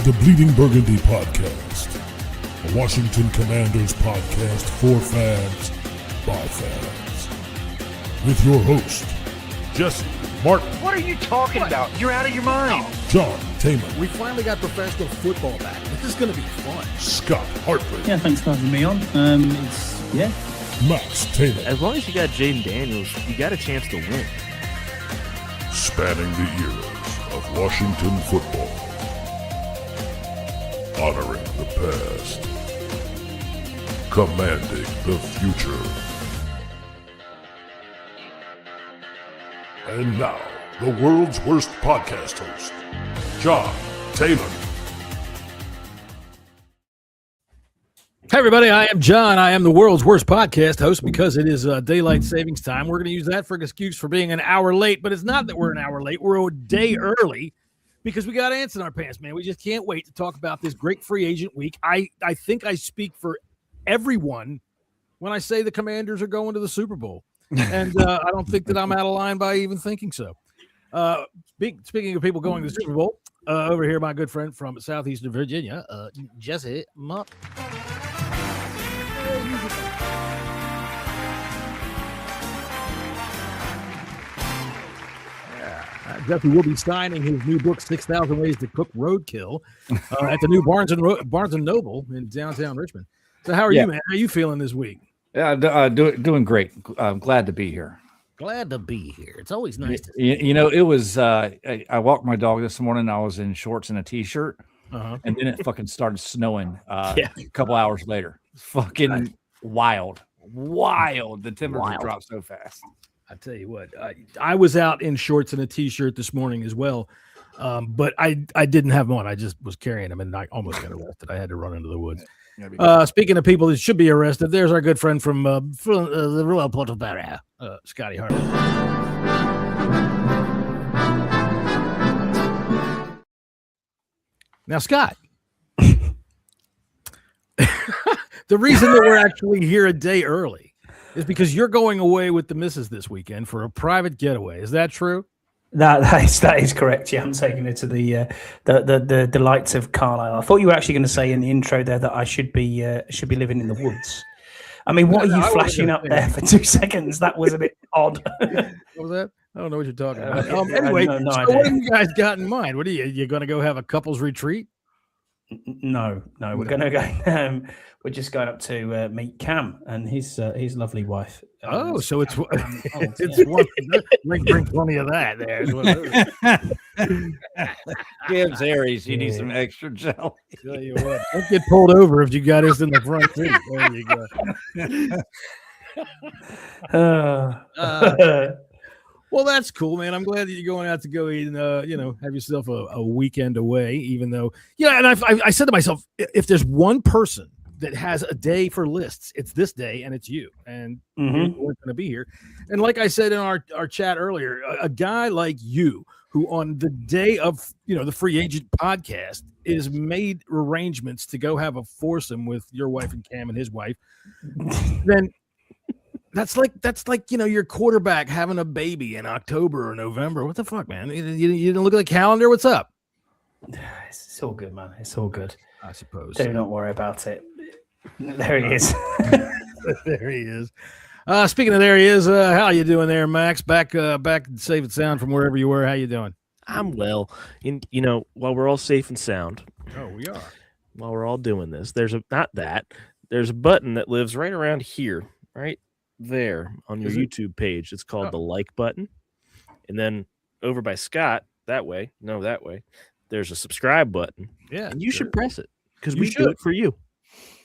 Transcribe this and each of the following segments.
The Bleeding Burgundy Podcast, a Washington Commanders podcast for fans, by fans. With your host, Jesse Martin. What are you talking about? You're out of your mind. John Taylor. We finally got professional football back. This is going to be fun. Scott Hartley. Yeah, thanks for having me on. Max Taylor. As long as you got Jaden Daniels, you got a chance to win. Spanning the eras of Washington football. Honoring the past. Commanding the future. And now, the world's worst podcast host, John Taylor. Hey, everybody. I am John. I am the world's worst podcast host because it is daylight savings time. We're going to use that for an excuse for being an hour late, but it's not that we're an hour late. We're a day early because we got ants in our pants, man. We just can't wait to talk about this great free agent week. I think I speak for everyone when I say the Commanders are going to the Super Bowl. And I don't think that I'm out of line by even thinking so. Speaking of people going to the Super Bowl, over here, my good friend from Southeastern Virginia, Jesse Mupp. Jesse will be signing his new book, 6,000 Ways to Cook Roadkill, at the new Barnes and Noble in downtown Richmond. So how are you, man? How are you feeling this week? Yeah, doing great. I'm glad to be here. Glad to be here. It's always nice to see you know, it was, I walked my dog this morning. I was in shorts and a T-shirt, and then it fucking started snowing a couple hours later. It's fucking wild. The temperature dropped so fast. I tell you what, I was out in shorts and a T-shirt this morning as well, but I didn't have them on. I just was carrying them, and I almost got arrested. I had to run into the woods. Speaking of people that should be arrested, there's our good friend from the Royal Port of Barrow, Scotty Hartley. Now, Scott, the reason that we're actually here a day early is because you're going away with the missus this weekend for a private getaway. Is that true? That is correct. Yeah, I'm taking her to the delights of Carlisle. I thought you were actually going to say in the intro there that I should be living in the woods. I mean, what are you flashing up there for 2 seconds? That was a bit odd. What was that? I don't know what you're talking about. Anyway, so what have you guys got in mind? What are you going to go have a couples retreat? No, we're going to go. We're just going up to meet Cam and his lovely wife. So it's one. Bring plenty of that there. Gibbs Aries, you need some extra jelly. Tell you what, don't get pulled over if you got us in the front seat. There you go. Well, that's cool, man. I'm glad that you're going out to go eat and, have yourself a weekend away, even though, and I said to myself, if there's one person that has a day for lists, it's this day and it's you, and you're going to be here. And like I said in our chat earlier, a guy like you who on the day of, the free agent podcast is made arrangements to go have a foursome with your wife and Cam and his wife, then That's like your quarterback having a baby in October or November. What the fuck, man? You didn't look at the calendar? What's up? It's all good, man. It's all good. I suppose. Do not worry about it. There he is. There he is. Speaking of there he is, how you doing there, Max? Back safe and sound from wherever you were. How you doing? I'm well. While we're all safe and sound. Oh, we are. While we're all doing this, there's a button that lives right around here, right there on your YouTube page. It's called the like button. And then over by Scott, that way, there's a subscribe button. Yeah. And you should press it because we do it for you.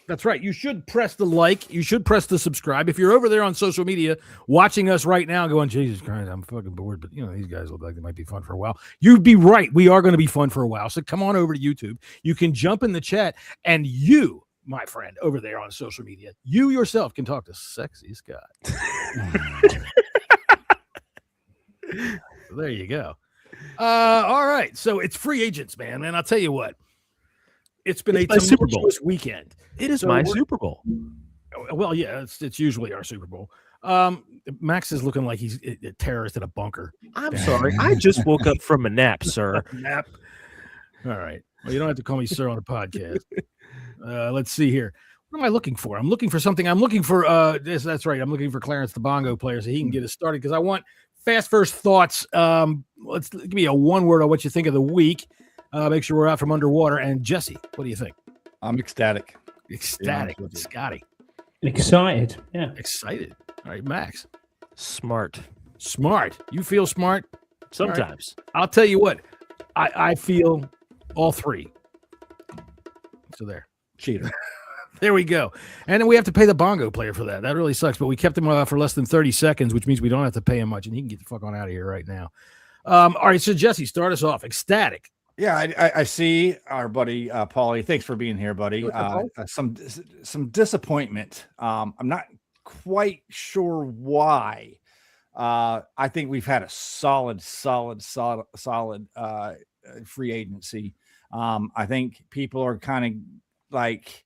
That's right. You should press the like. You should press the subscribe. If you're over there on social media watching us right now going, Jesus Christ, I'm fucking bored, but these guys look like they might be fun for a while. You'd be right. We are going to be fun for a while. So come on over to YouTube. You can jump in the chat, and you, my friend, over there on social media, you yourself can talk to Sexy Scott. There you go. All right. So it's free agents, man. And I'll tell you what. It's been a tumultuous weekend. It is my Super Bowl. Well, yeah, it's usually our Super Bowl. Max is looking like he's a terrorist in a bunker. I'm sorry. I just woke up from a nap, sir. Nap. All right. Well, you don't have to call me sir on the podcast. Let's see here. What am I looking for? I'm looking for something. I'm looking for this. That's right. I'm looking for Clarence the Bongo player so he can get us started because I want fast first thoughts. Let's give me a one word on what you think of the week. Make sure we're out from underwater. And Jesse, what do you think? I'm ecstatic. Ecstatic. Scotty. Excited. Yeah. Excited. All right, Max. Smart. Smart. You feel smart? Sometimes. Right. I'll tell you what. I feel all three. So there. Cheater. There we go. And then we have to pay the bongo player for that. That really sucks. But we kept him for less than 30 seconds, which means we don't have to pay him much. And he can get the fuck on out of here right now. All right. So, Jesse, start us off. Ecstatic. Yeah, I see our buddy Paulie. Thanks for being here, buddy. Some disappointment. I'm not quite sure why. I think we've had a solid free agency. I think people are kind of like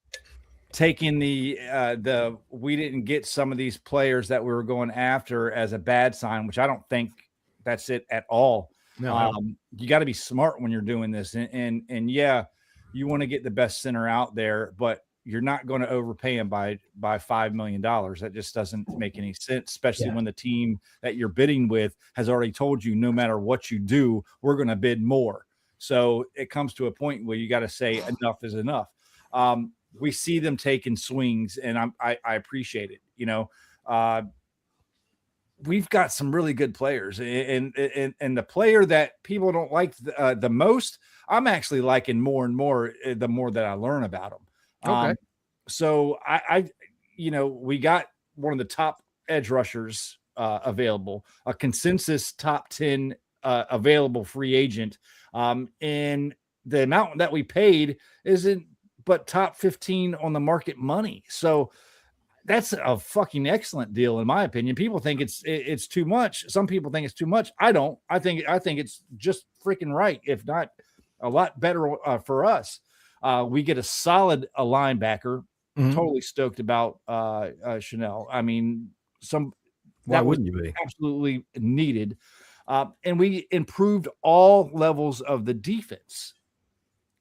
taking the we didn't get some of these players that we were going after as a bad sign, which I don't think that's it at all. No, you got to be smart when you're doing this, and yeah, you want to get the best center out there, but you're not going to overpay him by $5 million. That just doesn't make any sense, especially when the team that you're bidding with has already told you no matter what you do, we're going to bid more. So it comes to a point where you got to say enough is enough. We see them taking swings, and I appreciate it. You know, we've got some really good players, and the player that people don't like the most, I'm actually liking more and more the more that I learn about him. Okay. So I we got one of the top edge rushers available, a consensus top 10 available free agent. And the amount that we paid isn't but top 15 on the market money. So that's a fucking excellent deal, in my opinion. People think it's too much. Some people think it's too much. I don't. I think it's just freaking right, if not a lot better for us. We get a solid linebacker. Mm-hmm. Totally stoked about Chanel. I mean, why wouldn't you be? Absolutely needed. And we improved all levels of the defense.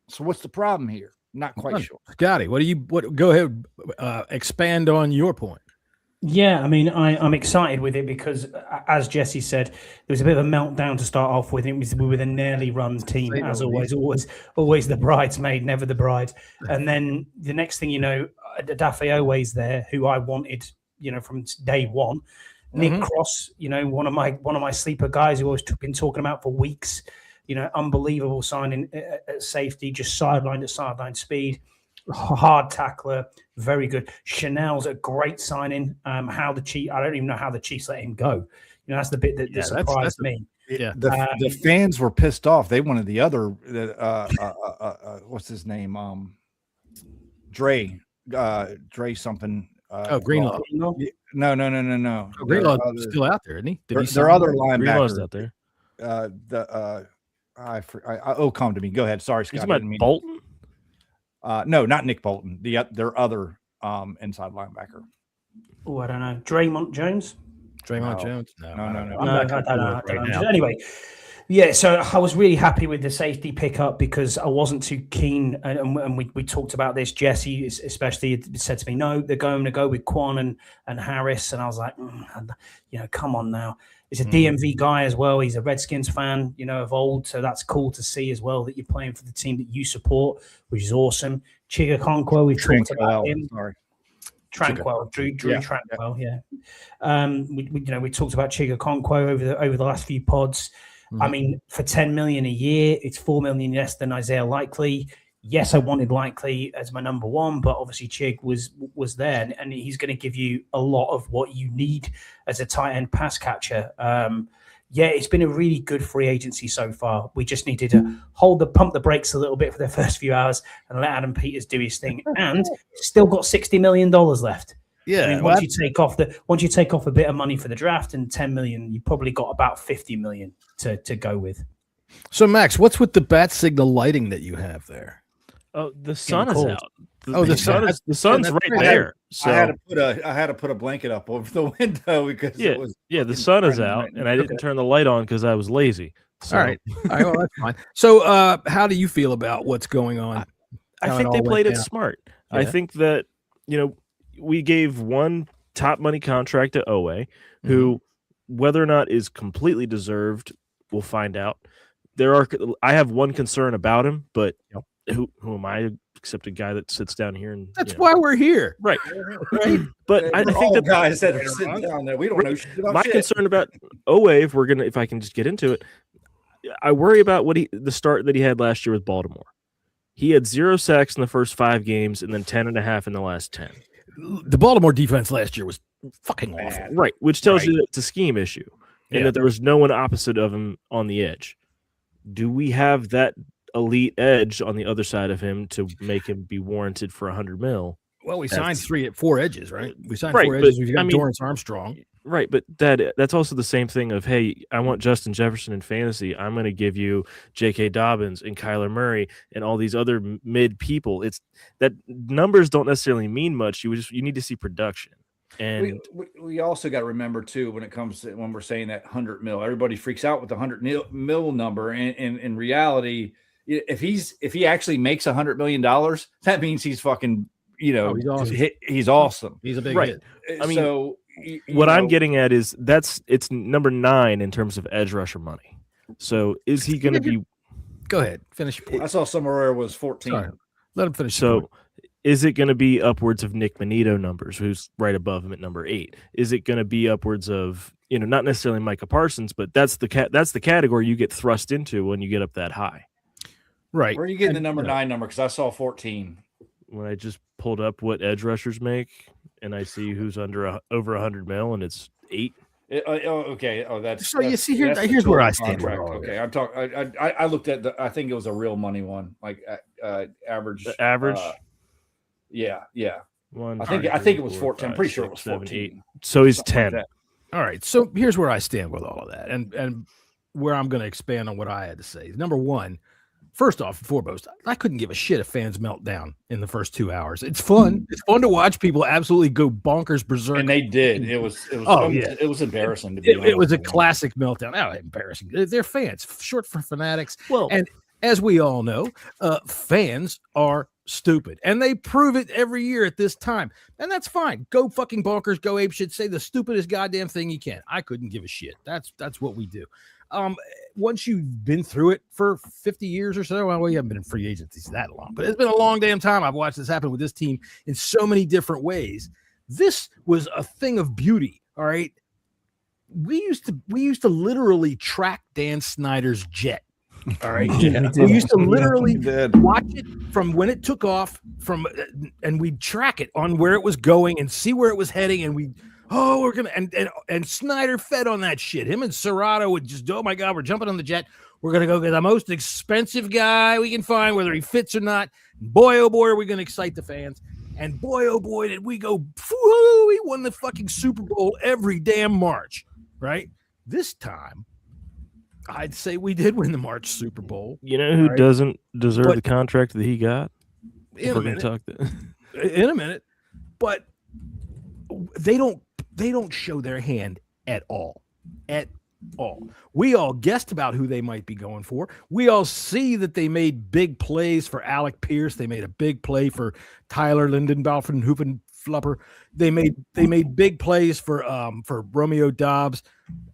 So what's the problem here? Not quite sure. Scotty, go ahead, expand on your point. Yeah, I mean, I'm excited with it because, as Jesse said, there was a bit of a meltdown to start off with. We were the nearly run team, as always the bridesmaid, never the bride. And then the next thing you know, Daffy Oway's there, who I wanted, from day one. Nick Cross, one of my sleeper guys who I've been talking about for weeks. Unbelievable signing at safety, just sideline to sideline speed, hard tackler, very good. Chanel's a great signing. I don't even know how the Chiefs let him go. That's the bit that surprised me. Yeah, the fans were pissed off. They wanted the other. What's his name? Dre something. Greenlaw. No. Oh, Greenlaw's still out there, isn't he? There are other linebackers Greenlaw's out there. Come to me. Go ahead. Sorry, Scott. Bolton? No, not Nick Bolton. Their other inside linebacker. Oh, I don't know. Draymond Jones? Jones? No. I don't know. Anyway, yeah, so I was really happy with the safety pickup because I wasn't too keen, and we talked about this. Jesse especially said to me, no, they're going to go with Quan and Harris, and I was like, come on now. He's a DMV guy as well. He's a Redskins fan, of old, so that's cool to see as well that you're playing for the team that you support, which is awesome. Chiga Conquo, we've talked about him. Sorry. Tranquil, Drew Tranquil, yeah. We talked about Chiga Conquo over the last few pods. I mean, for $10 million a year, it's $4 million less than Isaiah Likely. Yes, I wanted Likely as my number one, but obviously Chig was there, and he's going to give you a lot of what you need as a tight end pass catcher. It's been a really good free agency so far. We just needed to pump the brakes a little bit for the first few hours and let Adam Peters do his thing, and still got $60 million left. Yeah, I mean, once you take off a bit of money for the draft and $10 million, you probably got about $50 million to go with. So, Max, what's with the bat signal lighting that you have there? Oh, the sun is out. The sun's right there. So I had to put a blanket up over the window because the sun is out, and I didn't turn the light on because I was lazy. So, all right. Well, that's fine. So, how do you feel about what's going on? I think they played it smart. Yeah. I think that, we gave one top money contract to Owe, who, whether or not is completely deserved, we'll find out. I have one concern about him, but who am I except a guy that sits down here and that's why we're here, right? But I think that guys that are sitting down there, we don't know shit about my shit. concern about Owe, if I can just get into it, I worry about the start that he had last year with Baltimore. He had 0 sacks in the first 5 games and then 10.5 in the last 10. The Baltimore defense last year was fucking awful. Right, which tells you that it's a scheme issue and that there was no one opposite of him on the edge. Do we have that elite edge on the other side of him to make him be warranted for $100 million? Well, we signed 4 edges, right? We signed 4 edges. We've got Dorrance Armstrong. Right, but that's also the same thing of, hey, I want Justin Jefferson in fantasy. I'm going to give you J.K. Dobbins and Kyler Murray and all these other mid people. It's that numbers don't necessarily mean much. You need to see production. And we also got to remember too, when we're saying that 100 mil, everybody freaks out with the 100 mil number. And in reality, if he actually makes $100 million, that means he's fucking, he's awesome. He's awesome. He's a big hit. I mean, so what I'm getting at is it's number 9 in terms of edge rusher money. So is he going to be? Go ahead, finish your point. I saw somewhere it was 14. Sorry. Let him finish. So is it going to be upwards of Nick Manito numbers, who's right above him at number 8? Is it going to be upwards of not necessarily Micah Parsons, but that's the category you get thrust into when you get up that high. Right. Where are you getting the number 9 number? Because I saw 14. When I just pulled up what edge rushers make, and I see who's over 100 mil, and it's 8. Okay. You see here. Here's where I stand. Okay, I'm talking. I looked at I think it was a real money one, like average. The average. Yeah. One, I think it was 14. I'm pretty sure it was 14. So he's 10. Like all right. So here's where I stand with all of that, and where I'm going to expand on what I had to say. Number one. First off and foremost, I couldn't give a shit if fans melt down in the first 2 hours. It's fun. It's fun to watch people absolutely go bonkers berserk. And they did. It was embarrassing to be honest. It was a classic meltdown. Oh, embarrassing. They're fans, short for fanatics. Well, and as we all know, fans are stupid. And they prove it every year at this time. And that's fine. Go fucking bonkers, go apeshit, say the stupidest goddamn thing you can. I couldn't give a shit. That's what we do. Once you've been through it for 50 years or so, well, we haven't been in free agencies that long, but it's been a long damn time. I've watched this happen with this team in so many different ways. This was a thing of beauty. All right. We used to literally track Dan Snyder's jet. All right. We used to literally watch it from when it took off and we'd track it on where it was going and see where it was heading. And we're gonna and Snyder fed on that shit. Him and Serrato would just, oh my God, we're jumping on the jet. We're gonna go get the most expensive guy we can find, whether he fits or not. Boy, oh boy, are we gonna excite the fans. And boy, oh boy, did we go, we won the fucking Super Bowl every damn March, right? This time, I'd say we did win the March Super Bowl. You know who doesn't deserve the contract that he got? In a minute. But they don't show their hand at all. At all. We all guessed about who they might be going for. We all see that they made big plays for Alec Pierce. They made a big play for Tyler Lindenbaugh and Hoopenflupper. They made big plays for Romeo Dobbs.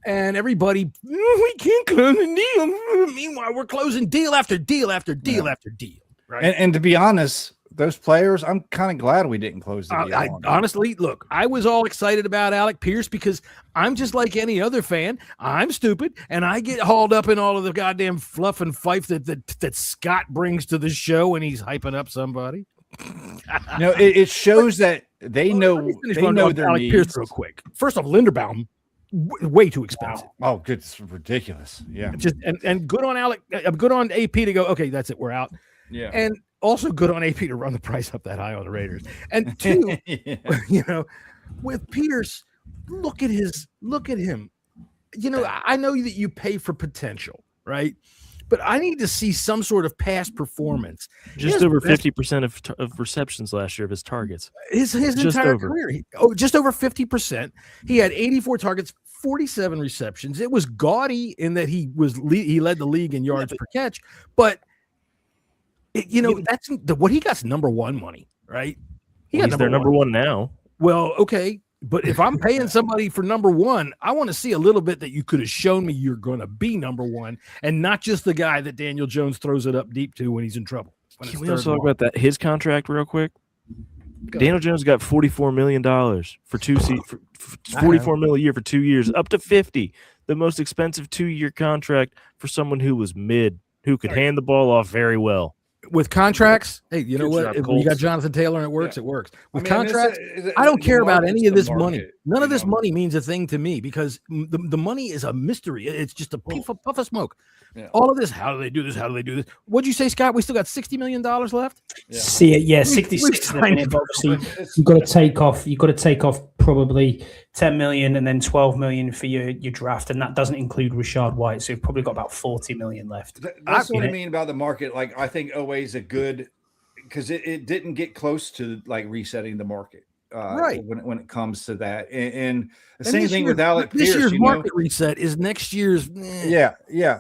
And everybody, we can't close the deal. Meanwhile, we're closing deal after deal after deal after deal. Right. And to be honest, those players, I'm kind of glad we didn't close the deal. Honestly, look, I was all excited about Alec Pierce because I'm just like any other fan. I'm stupid, and I get hauled up in all of the goddamn fluff and fife that Scott brings to the show when he's hyping up somebody. No, it shows that they know their Alec needs. Pierce real quick. First off, Linderbaum, way too expensive. Oh, good, it's ridiculous. Yeah, just and good on Alec. Good on AP to go. Okay, that's it. We're out. Yeah, and also good on AP to run the price up that high on the Raiders. And two, with Pierce, look at him. I know that you pay for potential, right? But I need to see some sort of past performance. Just over 50% of receptions last year of his targets. His entire career. Just over 50%. He had 84 targets, 47 receptions. It was gaudy in that he led the league in yards per catch, but that's what he got's number one money, right? He's their number one now. Well, okay. But if I'm paying somebody for number one, I want to see a little bit that you could have shown me you're going to be number one and not just the guy that Daniel Jones throws it up deep to when he's in trouble. Can we also talk about his contract real quick? Daniel Jones got $44 million for $44 million a year for 2 years, up to 50. The most expensive 2-year contract for someone who was mid, who could hand the ball off very well. With contracts, hey, you know what? If you got Jonathan Taylor and it works, it works. With contracts, I don't care about any of this money. None of this money means a thing to me because the money is a mystery. It's just a puff of smoke. Yeah. All of this, how do they do this? How do they do this? What'd you say, Scott? We still got $60 million left? Yeah. 66 million. Obviously, you've got to take off probably 10 million and then 12 million for your draft, and that doesn't include Rashad White. So you've probably got about 40 million left. That's what I mean about the market. Like, I think OA is a good because it didn't get close to like resetting the market. Right when it comes to that, and the same thing with Alec Pierce. This year's market reset is next year's. But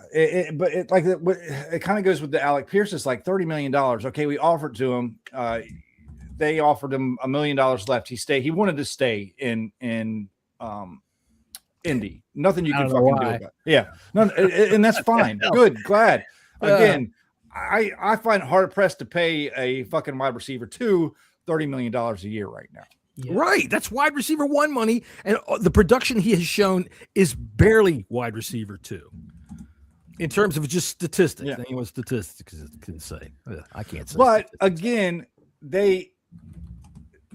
it kind of goes with the Alec Pierce. It's like $30 million. Okay, we offered to him. They offered him $1 million left. He wanted to stay in Indy. Nothing you can fucking do about it. Yeah, and that's fine. Good, glad. Again, I find it hard pressed to pay a fucking wide receiver $30 million a year right now. Yeah. Right. That's wide receiver one money. And the production he has shown is barely wide receiver two. In terms of just statistics. Yeah. Anyone statistics can say. I can't say. But again, they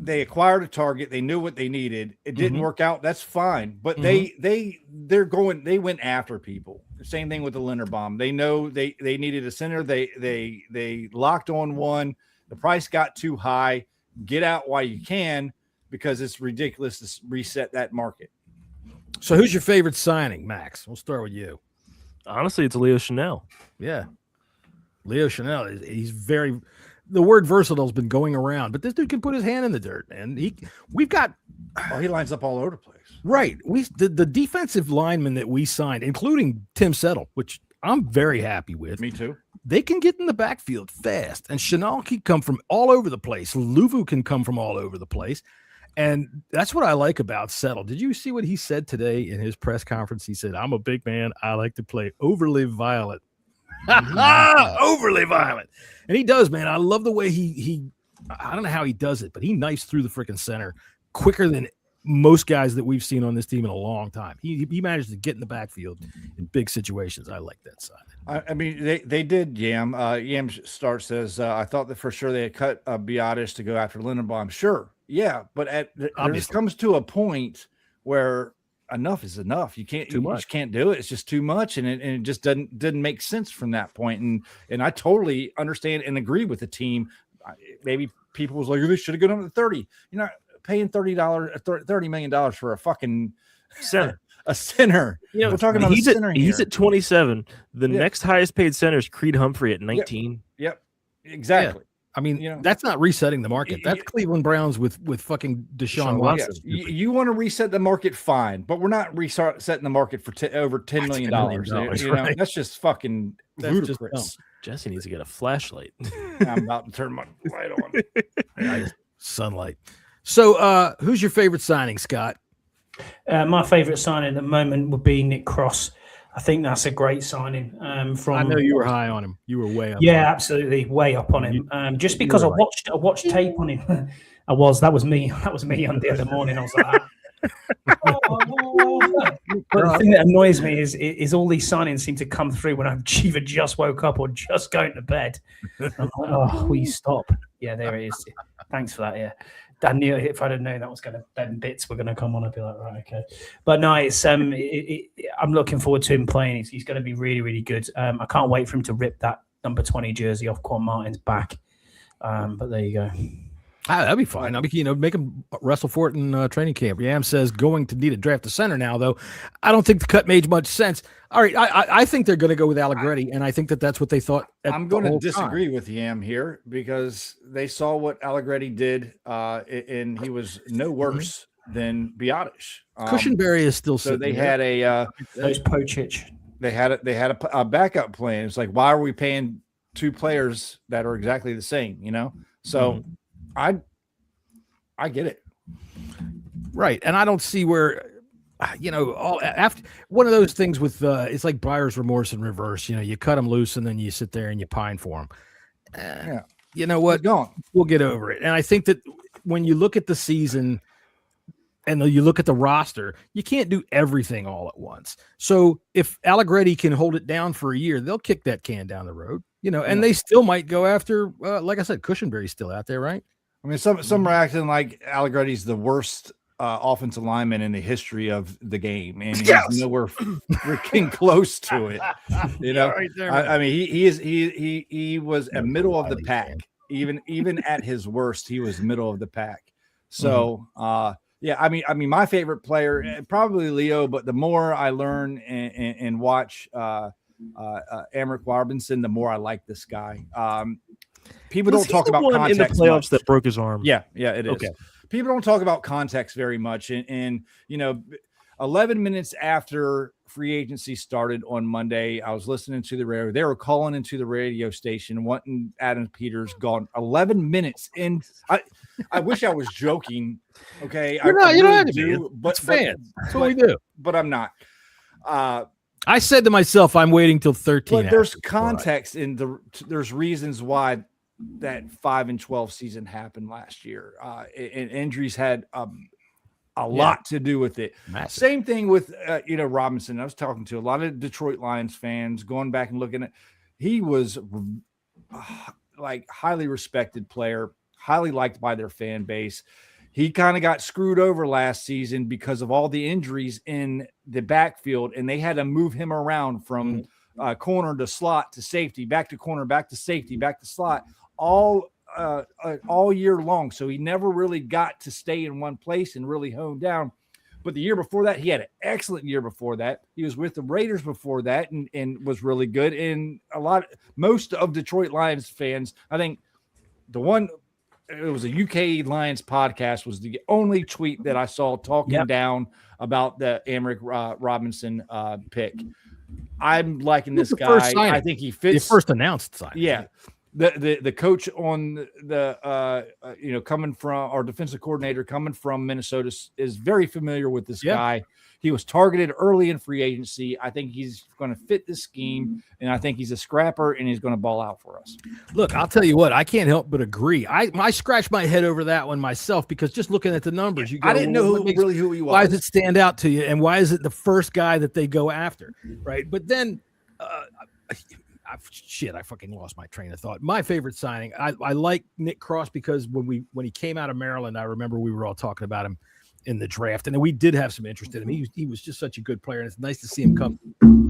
acquired a target. They knew what they needed. It didn't work out. That's fine. But they went after people. Same thing with the Linderbaum. They know they needed a center. They locked on one. The price got too high. Get out while you can, because it's ridiculous to reset that market. So who's your favorite signing, Max? We'll start with you. Honestly, it's Leo Chanel. Yeah. Leo Chanel, he's very – the word versatile has been going around, but this dude can put his hand in the dirt, and we've got – he lines up all over the place. Right. The defensive linemen that we signed, including Tim Settle, which I'm very happy with. Me too. They can get in the backfield fast, and Chanel can come from all over the place. Luvu can come from all over the place, and that's what I like about Settle. Did you see what he said today in his press conference? He said, "I'm a big man. I like to play overly violent." Overly violent. And he does, man. I love the way he I don't know how he does it, but he knifes through the freaking center quicker than most guys that we've seen on this team in a long time. He managed to get in the backfield in big situations. I like that side. I mean, they did, Yam. Yam Start says, I thought that for sure they had cut Biotis to go after Linderbaum. Sure. Yeah. But there just comes to a point where enough is enough. You just can't do it. It's just too much. And it just didn't make sense from that point. And I totally understand and agree with the team. Maybe people was like, they should have gone up to 30. You're not paying $30 million for a fucking center. A center. You know, we're talking about he's at 27. The next highest paid center is Creed Humphrey at 19. Yep. Exactly. Yeah. I mean, that's not resetting the market. That's Cleveland Browns with fucking Deshaun Watson. You want to reset the market, fine, but we're not resetting the market for over $10 million. You know, that's just fucking ludicrous. Jesse needs to get a flashlight. I'm about to turn my light on. Sunlight. So, who's your favorite signing, Scott? My favorite signing at the moment would be Nick Cross. I think that's a great signing. I know you were high on him. You were way up. Yeah, absolutely, way up on him. Just because I watched tape on him. That was me on the other morning. I was like, But the thing that annoys me is all these signings seem to come through when I've either just woke up or just going to bed. I'm like, oh, will you stop? Yeah, there it is. Thanks for that. Yeah. I knew if I'd have known that was going to them bits were going to come on, I'd be like, right, okay. But no, it's I'm looking forward to him playing. He's going to be really, really good. I can't wait for him to rip that number 20 jersey off Quan Martin's back. But there you go. That'd be fine. I mean, make him wrestle for it in training camp. Yam says going to need to draft a center now, though. I don't think the cut made much sense. All right, I think they're going to go with Allegretti, and I think that's what they thought. I'm going to disagree with Yam here because they saw what Allegretti did, and he was no worse than Biotic. Cushenberry is still so sitting they there. had a Those Pocic. they had a backup plan. It's like, why are we paying two players that are exactly the same? So I get it. Right. And I don't see where, all after one of those things with it's like buyer's remorse in reverse. You cut them loose and then you sit there and you pine for them. Yeah. You know what? We'll get over it. And I think that when you look at the season and you look at the roster, you can't do everything all at once. So if Allegretti can hold it down for a year, they'll kick that can down the road, and they still might go after, like I said, Cushenberry's still out there, right? I mean, some are acting like Allegretti's the worst offensive lineman in the history of the game, and he's nowhere freaking close to it. Right there, I mean, he was a middle of the pack. Even at his worst, he was middle of the pack. So, yeah, I mean, my favorite player probably Leo, but the more I learn and watch Emmerich Robinson, the more I like this guy. People don't talk about context in the playoffs that broke his arm. Yeah, it is. Okay. People don't talk about context very much, and 11 minutes after free agency started on Monday, I was listening to the radio. They were calling into the radio station wanting Adam Peters gone. 11 minutes in. I wish I was joking. Okay, you don't have to be. But fans. That's what we do. But I'm not. I said to myself, I'm waiting till 13. But there's context in there's reasons why that 5-12 season happened last year. And injuries had a lot to do with it. Massive. Same thing with Robinson. I was talking to a lot of Detroit Lions fans, going back and looking at. He was like highly respected player, highly liked by their fan base. He kind of got screwed over last season because of all the injuries in the backfield, and they had to move him around from corner to slot to safety, back to corner, back to safety, back to slot, all year long. So he never really got to stay in one place and really hone down. But the year before that, he had an excellent year before that. He was with the Raiders before that and was really good. And most of Detroit Lions fans, I think it was a UK Lions podcast, was the only tweet that I saw talking down about the Emmerich Robinson pick. I'm liking this guy. I think he fits. The first announced sign. Yeah. The coach on the coming from our defensive coordinator coming from Minnesota is very familiar with this guy. He was targeted early in free agency. I think he's going to fit the scheme, and I think he's a scrapper, and he's going to ball out for us. Look, I'll tell you what, I can't help but agree. I scratched my head over that one myself because just looking at the numbers, I didn't know who he was. Why does it stand out to you, and why is it the first guy that they go after, right? But then, I fucking lost my train of thought. My favorite signing, I like Nick Cross because when he came out of Maryland, I remember we were all talking about him in the draft, and we did have some interest in him. He was just such a good player, and it's nice to see him come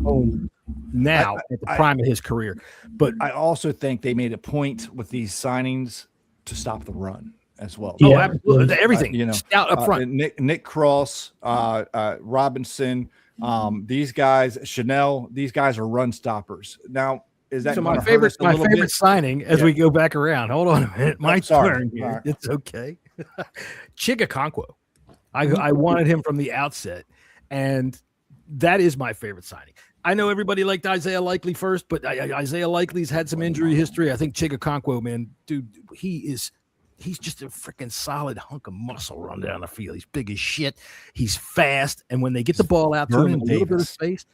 home now at the prime of his career. But I also think they made a point with these signings to stop the run as well. Oh, absolutely. Everything. Out up front. Nick Cross, Robinson, these guys, Chanel, these guys are run stoppers. Now, is that my favorite signing as we go back around? Hold on a minute. My turn here. Right. It's okay. Chigakonkwo. I wanted him from the outset, and that is my favorite signing. I know everybody liked Isaiah Likely first, but Isaiah Likely's had some injury history. I think Chigakonkwo, man, dude, he's just a freaking solid hunk of muscle run down the field. He's big as shit. He's fast, and when they get the ball out to him in a little bit of space,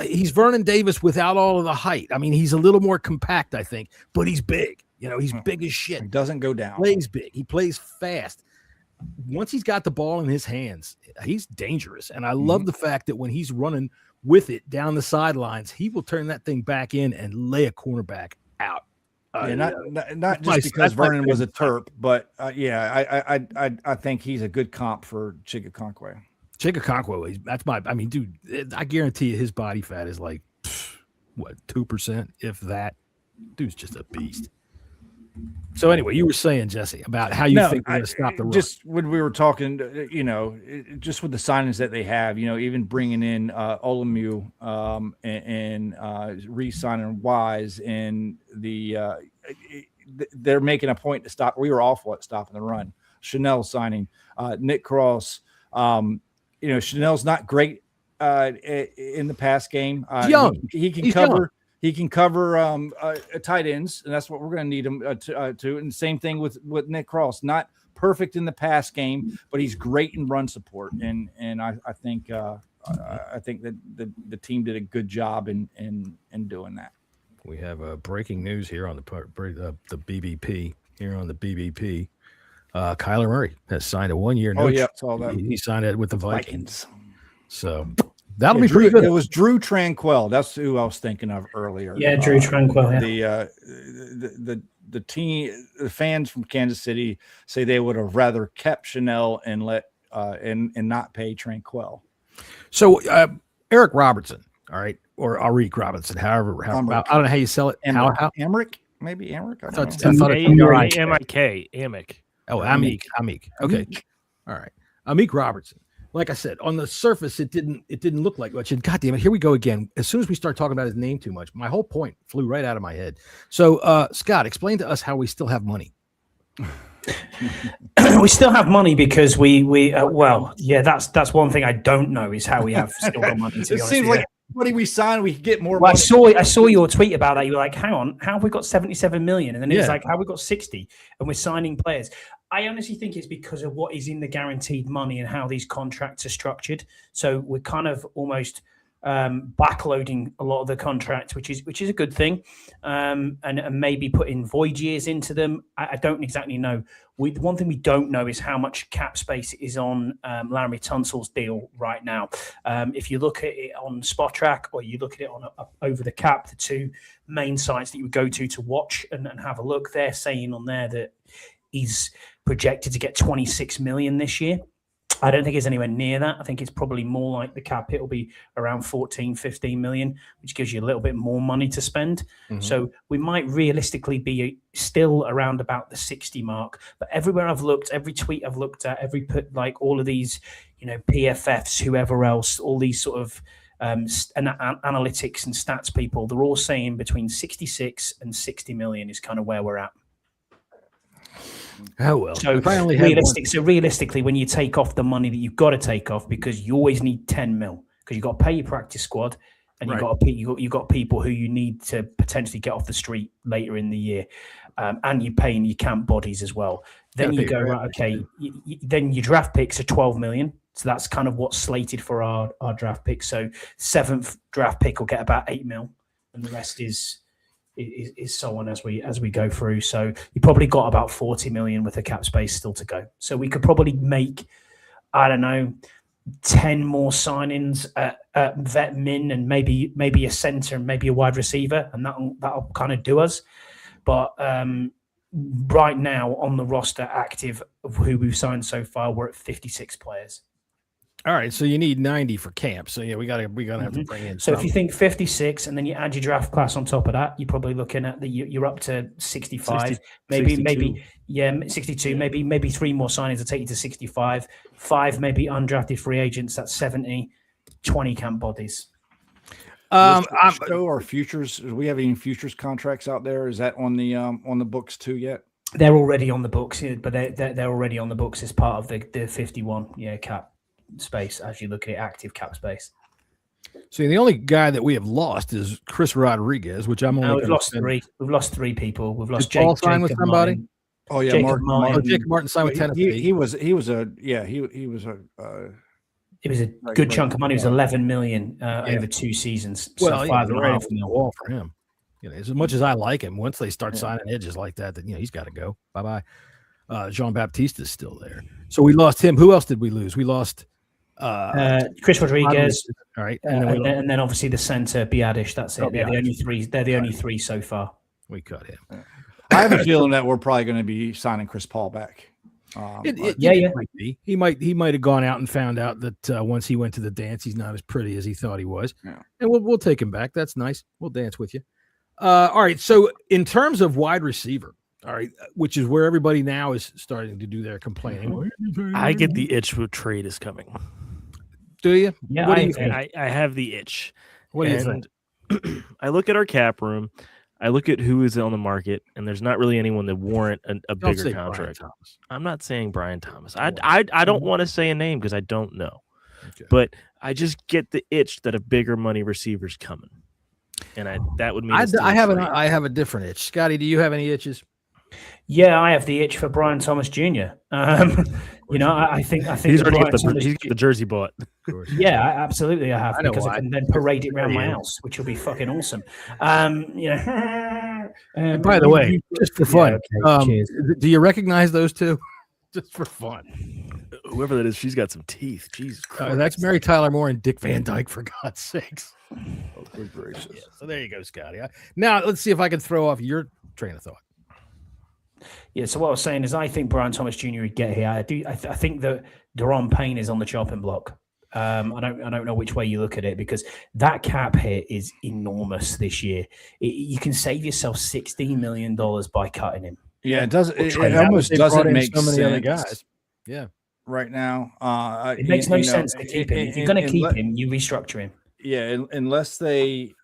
he's Vernon Davis without all of the height. I mean, he's a little more compact, I think, but he's big. He's big as shit. He doesn't go down. Plays big. He plays fast. Once he's got the ball in his hands, he's dangerous. And I love the fact that when he's running with it down the sidelines, he will turn that thing back in and lay a cornerback out. Not just because Vernon was a Terp, but I think he's a good comp for Chigakonkwo. Chigakonkwo, dude, I guarantee you his body fat is like, 2%, if that. Dude's just a beast. So anyway, you were saying, Jesse, about how you think they're going to stop the run. Just when we were talking, just with the signings that they have, even bringing in Olemu and re-signing Wise, and they're making a point to stop. We were awful at stopping the run. Chanel signing, Nick Cross, Chanel's not great in the pass game. He's young. He can cover. He can cover tight ends, and that's what we're going to need him to. And same thing with Nick Cross. Not perfect in the pass game, but he's great in run support. And I think that the team did a good job in doing that. We have breaking news here on the BBP. Here on the BBP, Kyler Murray has signed a 1-year. Oh yeah, saw that. He signed it with the Vikings. So that'll be pretty good. good. It was Drew Tranquil. That's who I was thinking of earlier. Yeah, Drew Tranquil. Yeah. The team, the fans from Kansas City say they would have rather kept Chanel and not pay Tranquil. So Eric Robertson, all right, or Arik Robinson, however, I don't know how you sell it. Amrik, maybe Amrik. I thought Amik. Amik. Oh, Amik. Okay, all right. Amik Robertson. Like I said, on the surface, it didn't look like much. And goddamn it, here we go again. As soon as we start talking about his name too much, my whole point flew right out of my head. So, Scott, explain to us how we still have money. We still have money because that's one thing I don't know is how we have still got money. It seems like money we sign, we get more. Well, I saw your tweet about that. You were like, "Hang on, how have we got 77 million?" And then it was like, "How have we got 60?" And we're signing players. I honestly think it's because of what is in the guaranteed money and how these contracts are structured. So we're kind of almost backloading a lot of the contracts, which is a good thing, and maybe putting void years into them. I don't exactly know. The one thing we don't know is how much cap space is on Larry Tunsil's deal right now. If you look at it on SpotTrack or you look at it on Over the Cap, the two main sites that you would go to watch and have a look, they're saying on there that he's projected to get 26 million this year. I don't think it's anywhere near that. I think it's probably more like the cap hit will be around 14, 15 million, which gives you a little bit more money to spend. Mm-hmm. So we might realistically be still around about the 60 mark. But everywhere I've looked, every tweet I've looked at, all of these, PFFs, whoever else, all these sort of analytics and stats people, they're all saying between 66 and 60 million is kind of where we're at. Oh well. So realistically, when you take off the money that you've got to take off, because you always need 10 mil, because you've got to pay your practice squad, and you've got people who you need to potentially get off the street later in the year, and you're paying your camp bodies as well. Then you go right, okay. Then your draft picks are 12 million. So that's kind of what's slated for our draft picks. So 7th draft pick will get about 8 mil, and the rest is so on as we go through. So you probably got about 40 million with the cap space still to go. So we could probably make, I don't know, 10 more signings at vet min and maybe a center and maybe a wide receiver, and that'll kind of do us. But right now on the roster active of who we've signed so far, we're at 56 players. All right, so you need 90 for camp. So yeah, we gotta have to bring in. So if you think 56, and then you add your draft class on top of that, you're probably looking at you're up to 65, 62. 62. Maybe 3 more signings to take you to 65. 5 maybe undrafted free agents. That's 70. 20 camp bodies. Our futures. Do we have any futures contracts out there? Is that on the books too yet? They're already on the books, but they're already on the books as part of the 51 cap space as you look at active cap space. See, the only guy that we have lost is Chris Rodriguez, which I'm only. We've lost 3. We've lost 3 people. We've lost Paul signed with somebody. Martin. Oh yeah, Jacob Martin signed with Tennessee. He was a It was a good chunk of money. It was 11 million over 2 seasons. So well, 5.5 million. Wall for him. As much as I like him, once they start signing edges like that, then he's got to go. Bye bye. Jean Baptiste is still there, so we lost him. Who else did we lose? We lost Chris Rodriguez. All right, and then obviously the center Biadish. That's it. They're the only 3. They're the only 3 so far. We cut him. I have a feeling that we're probably going to be signing Chris Paul back. It might be. He might have gone out and found out that once he went to the dance, he's not as pretty as he thought he was. Yeah. And we'll take him back. That's nice. We'll dance with you. All right. So in terms of wide receiver, all right, which is where everybody now is starting to do their complaining. I get the itch with trade is coming. Do you? Yeah, I have the itch. What do you think? I look at our cap room. I look at who is on the market, and there's not really anyone that warrant a bigger contract. I'm not saying Brian Thomas. I don't want to say a name because I don't know. Okay. But I just get the itch that a bigger money receiver's coming. And that would mean I have a different itch. Scotty, do you have any itches? Yeah, I have the itch for Brian Thomas Jr. I think he's already got the jersey bought. Yeah, absolutely, I have, because I can then parade it around my house, which will be fucking awesome. And by the way, just for fun, do you recognize those two? Just for fun. Whoever that is, she's got some teeth. Jesus Christ. That's Mary Tyler Moore and Dick Van Dyke, for God's sakes. Oh, good gracious. Yeah, so there you go, Scotty. Now let's see if I can throw off your train of thought. Yeah, so what I was saying is I think Brian Thomas Jr. would get here. I think that Daron Payne is on the chopping block. I don't know which way you look at it, because that cap hit is enormous this year. You can save yourself $16 million by cutting him. Yeah, it does. It almost doesn't make so many other guys. Yeah, right now, it makes no sense to keep him. If you're going to keep him, you restructure him. Yeah, unless they,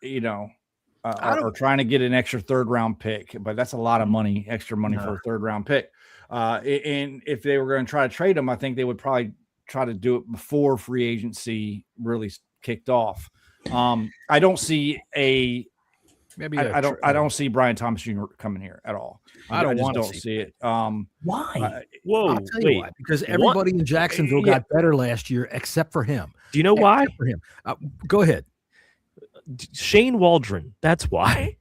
are trying to get an extra third-round pick, but that's a lot of money, extra money for a third-round pick. And if they were going to try to trade him, I think they would probably try to do it before free agency really kicked off. I don't see I don't see Brian Thomas Jr. coming here at all. I just don't see it. Why? Whoa! I'll tell you why. Because everybody in Jacksonville got better last year, except for him. Do you know why? For him. Go ahead. Shane Waldron. That's why.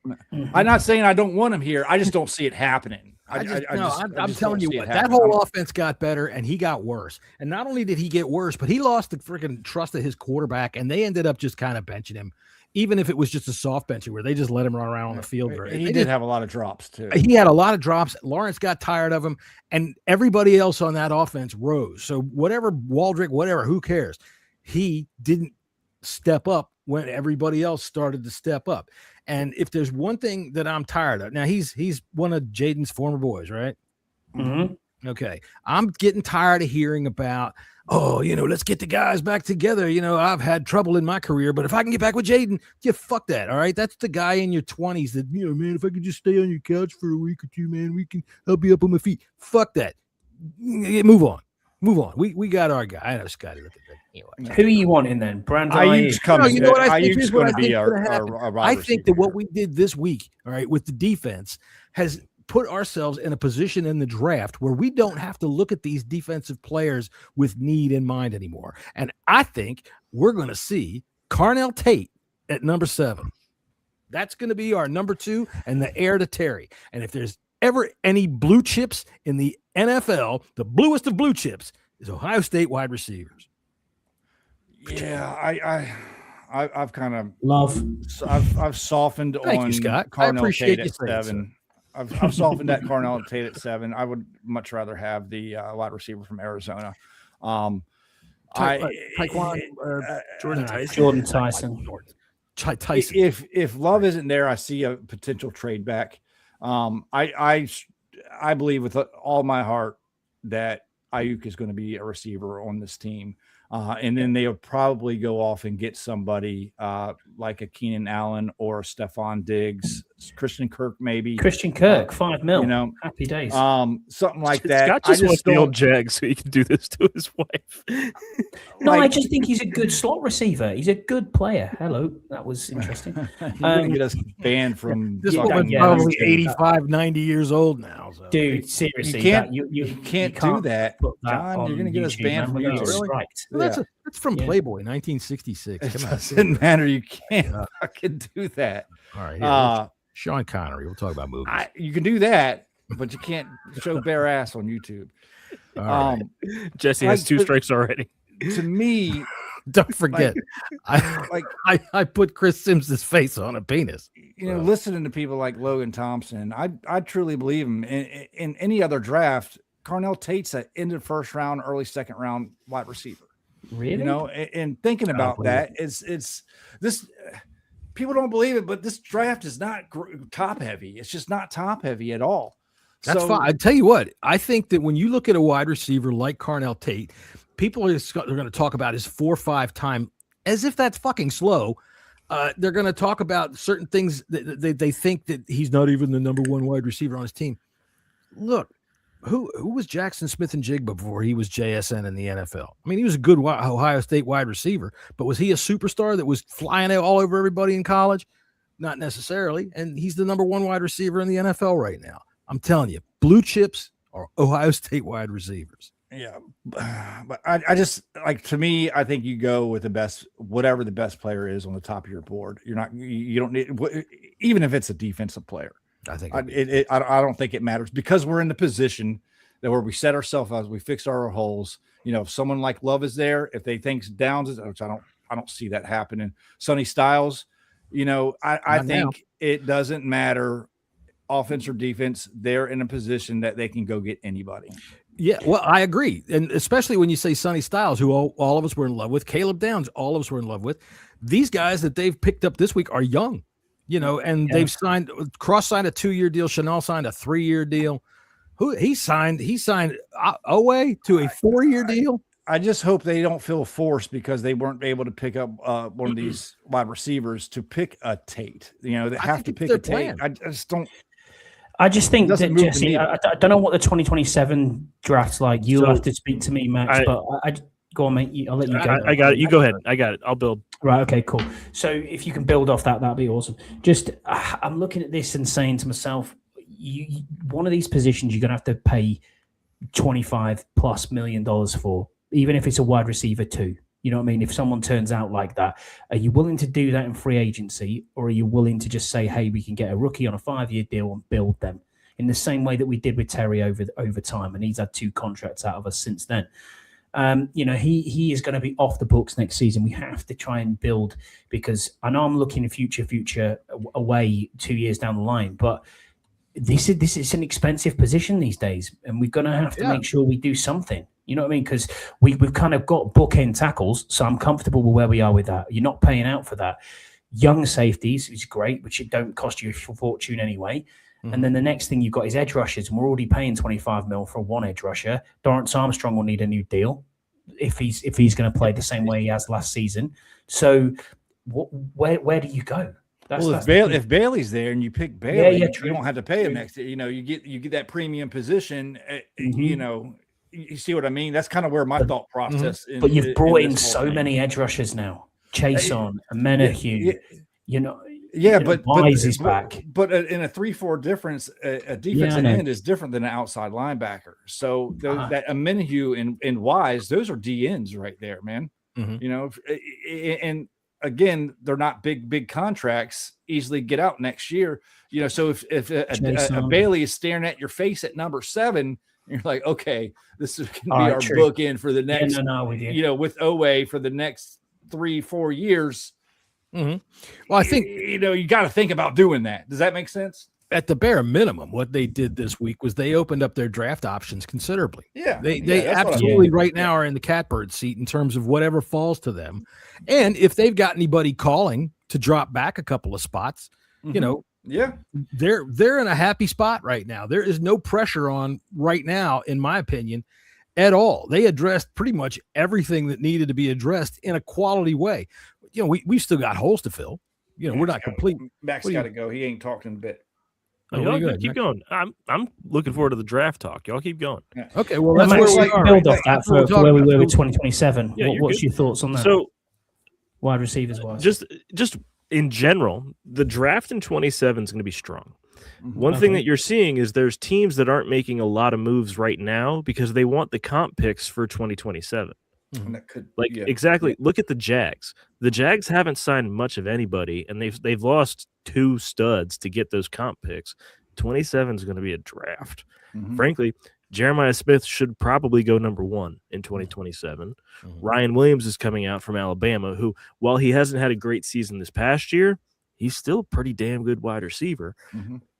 I'm not saying I don't want him here. I just don't see it happening. I'm telling you what, that whole offense got better and he got worse. And not only did he get worse, but he lost the freaking trust of his quarterback, and they ended up just kind of benching him, even if it was just a soft benching where they just let him run around on the field. He did have a lot of drops too. He had a lot of drops. Lawrence got tired of him, and everybody else on that offense rose. So whatever, Waldrick, whatever, who cares? He didn't step up when everybody else started to step up. And if there's one thing that I'm tired of, now he's one of Jaden's former boys, right? Mm-hmm. Okay. I'm getting tired of hearing about, let's get the guys back together. I've had trouble in my career, but if I can get back with Jaden, fuck that. All right. That's the guy in your 20s that, man, if I could just stay on your couch for a week or two, man, I'll be up on my feet. Fuck that. Move on. We got our guy. I know Scotty. Anyway. Who are you wanting then? Brandon Ayuk's coming. You know what I think is going to be our I think that what we did this week, all right, with the defense has put ourselves in a position in the draft where we don't have to look at these defensive players with need in mind anymore. And I think we're going to see Carnell Tate at number 7. That's going to be our number 2 and the heir to Terry. And if there's ever any blue chips in the NFL, the bluest of blue chips is Ohio State wide receivers. Yeah, I've kind of I've softened Thank on you, Scott. Carnell Tate at 7. I've softened that Carnell Tate at 7. I would much rather have the wide receiver from Arizona. Jordan Tyson. If Love isn't there, I see a potential trade back. I believe with all my heart that Ayuk is going to be a receiver on this team. And then they'll probably go off and get somebody like a Keenan Allen or a Stephon Diggs, Christian Kirk, maybe. Christian Kirk, $5 million. Happy days. Something like that. Scott just wants the old Jag so he can do this to his wife. No, I just think he's a good slot receiver. He's a good player. Hello, that was interesting. You're going to get us banned from this woman's probably 85, 90 years old now. So. Dude, seriously, you can't do that, John. You're going to get us banned from YouTube. That's from Playboy, 1966. It doesn't matter. You can't fucking do that. All right. Sean Connery. We'll talk about movies. You can do that, but you can't show bare ass on YouTube. Right. Jesse has 2 strikes already. To me, don't forget, I put Chris Sims' face on a penis. Listening to people like Logan Thompson, I truly believe him. In any other draft, Carnell Tate's an end of first round, early second round wide receiver. Really? And thinking about that, it's this. People don't believe it, but this draft is not top heavy. It's just not top heavy at all. That's fine. I tell you what, I think that when you look at a wide receiver like Carnell Tate, people are going to talk about his 4.5 time as if that's fucking slow. They're going to talk about certain things that they think that he's not even the number one wide receiver on his team. Look, who was Jackson Smith-Njigba before he was JSN in the NFL? I mean, he was a good Ohio State wide receiver, but was he a superstar that was flying all over everybody in college? Not necessarily. And he's the number one wide receiver in the NFL right now. I'm telling you, blue chips are Ohio State wide receivers. Yeah, but I just like, to me, I think you go with the best, whatever the best player is on the top of your board. You don't need, even if it's a defensive player. I think I don't think it matters, because we're in the position that where we set ourselves as we fix our holes. You know, if someone like Love is there, if they think Downs is, which I don't see that happening. Sonny Styles, you know, I think it doesn't matter, offense or defense. They're in a position that they can go get anybody. Yeah, well, I agree. And especially when you say Sonny Styles, who all of us were in love with, Caleb Downs, all of us were in love with. These guys that they've picked up this week are young, you know, and they've signed, Cross signed a 2-year deal. Chanel signed a 3-year deal. He signed Owe to a 4-year deal. I just hope they don't feel forced because they weren't able to pick up one of these wide receivers to pick a Tate. You know, they have to pick a Tate. I just don't. I just think that, Jesse, I don't know what the 2027 draft's like. You'll have to speak to me, Max, but I go on, mate. I'll let you go. I got it. You go ahead. I got it. I'll build. Right. Okay, cool. So if you can build off that, that'd be awesome. Just, I'm looking at this and saying to myself, one of these positions you're going to have to pay $25+ million for, even if it's a wide receiver too. You know what I mean? If someone turns out like that, are you willing to do that in free agency, or are you willing to just say, hey, we can get a rookie on a 5-year deal and build them in the same way that we did with Terry over time, and he's had 2 contracts out of us since then. You know, he is going to be off the books next season. We have to try and build, because I know I'm looking future away 2 years down the line, but this is an expensive position these days, and we're going to have to make sure we do something. You know what I mean? Because we've kind of got bookend tackles, so I'm comfortable with where we are with that. You're not paying out for that. Young safeties is great, which it don't cost you a fortune anyway. Mm-hmm. And then the next thing you've got is edge rushers, and we're already paying $25 million for one edge rusher. Dorrance Armstrong will need a new deal if he's going to play the same way he has last season. So where do you go? If Bailey's there and you pick Bailey, you don't have to pay him next year. You know, you get that premium position. You know. You see what I mean? That's kind of where my thought process is. But you've brought in so many edge rushers now. Chason, Amenahue, you know. Yeah, but Wise is back. But in a 3-4 difference, a defensive end is different than an outside linebacker. So that Amenahue and Wise, those are DNs right there, man. Mm-hmm. You know, and again, they're not big contracts. Easily get out next year. You know, so if a Bailey is staring at your face at number 7. You're like, okay, this is going to be our bookend for the next, you know, with Owe for the next 3-4 years. Mm-hmm. Well, I think, you know, you got to think about doing that. Does that make sense? At the bare minimum, what they did this week was they opened up their draft options considerably. Yeah. They absolutely right now are in the catbird seat in terms of whatever falls to them. And if they've got anybody calling to drop back a couple of spots, you know, they're in a happy spot right now. There is no pressure on right now, in my opinion, at all. They addressed pretty much everything that needed to be addressed in a quality way. You know, we've still got holes to fill. You know, we're not complete. Max got to go. He ain't talking a bit. Y'all keep going. I'm looking forward to the draft talk. Y'all keep going. Yeah. Okay, well, that's Max, where we are. Build off that for where we were with 2027. What's your thoughts on that? So, wide receivers wise, just in general, the draft in 27 is going to be strong. One thing that you're seeing is there's teams that aren't making a lot of moves right now because they want the comp picks for 2027. Exactly. Look at the Jags. The Jags haven't signed much of anybody, and they've lost 2 studs to get those comp picks. 27 is going to be a draft. Frankly, Jeremiah Smith should probably go number 1 in 2027. Ryan Williams is coming out from Alabama, who, while he hasn't had a great season this past year, he's still a pretty damn good wide receiver.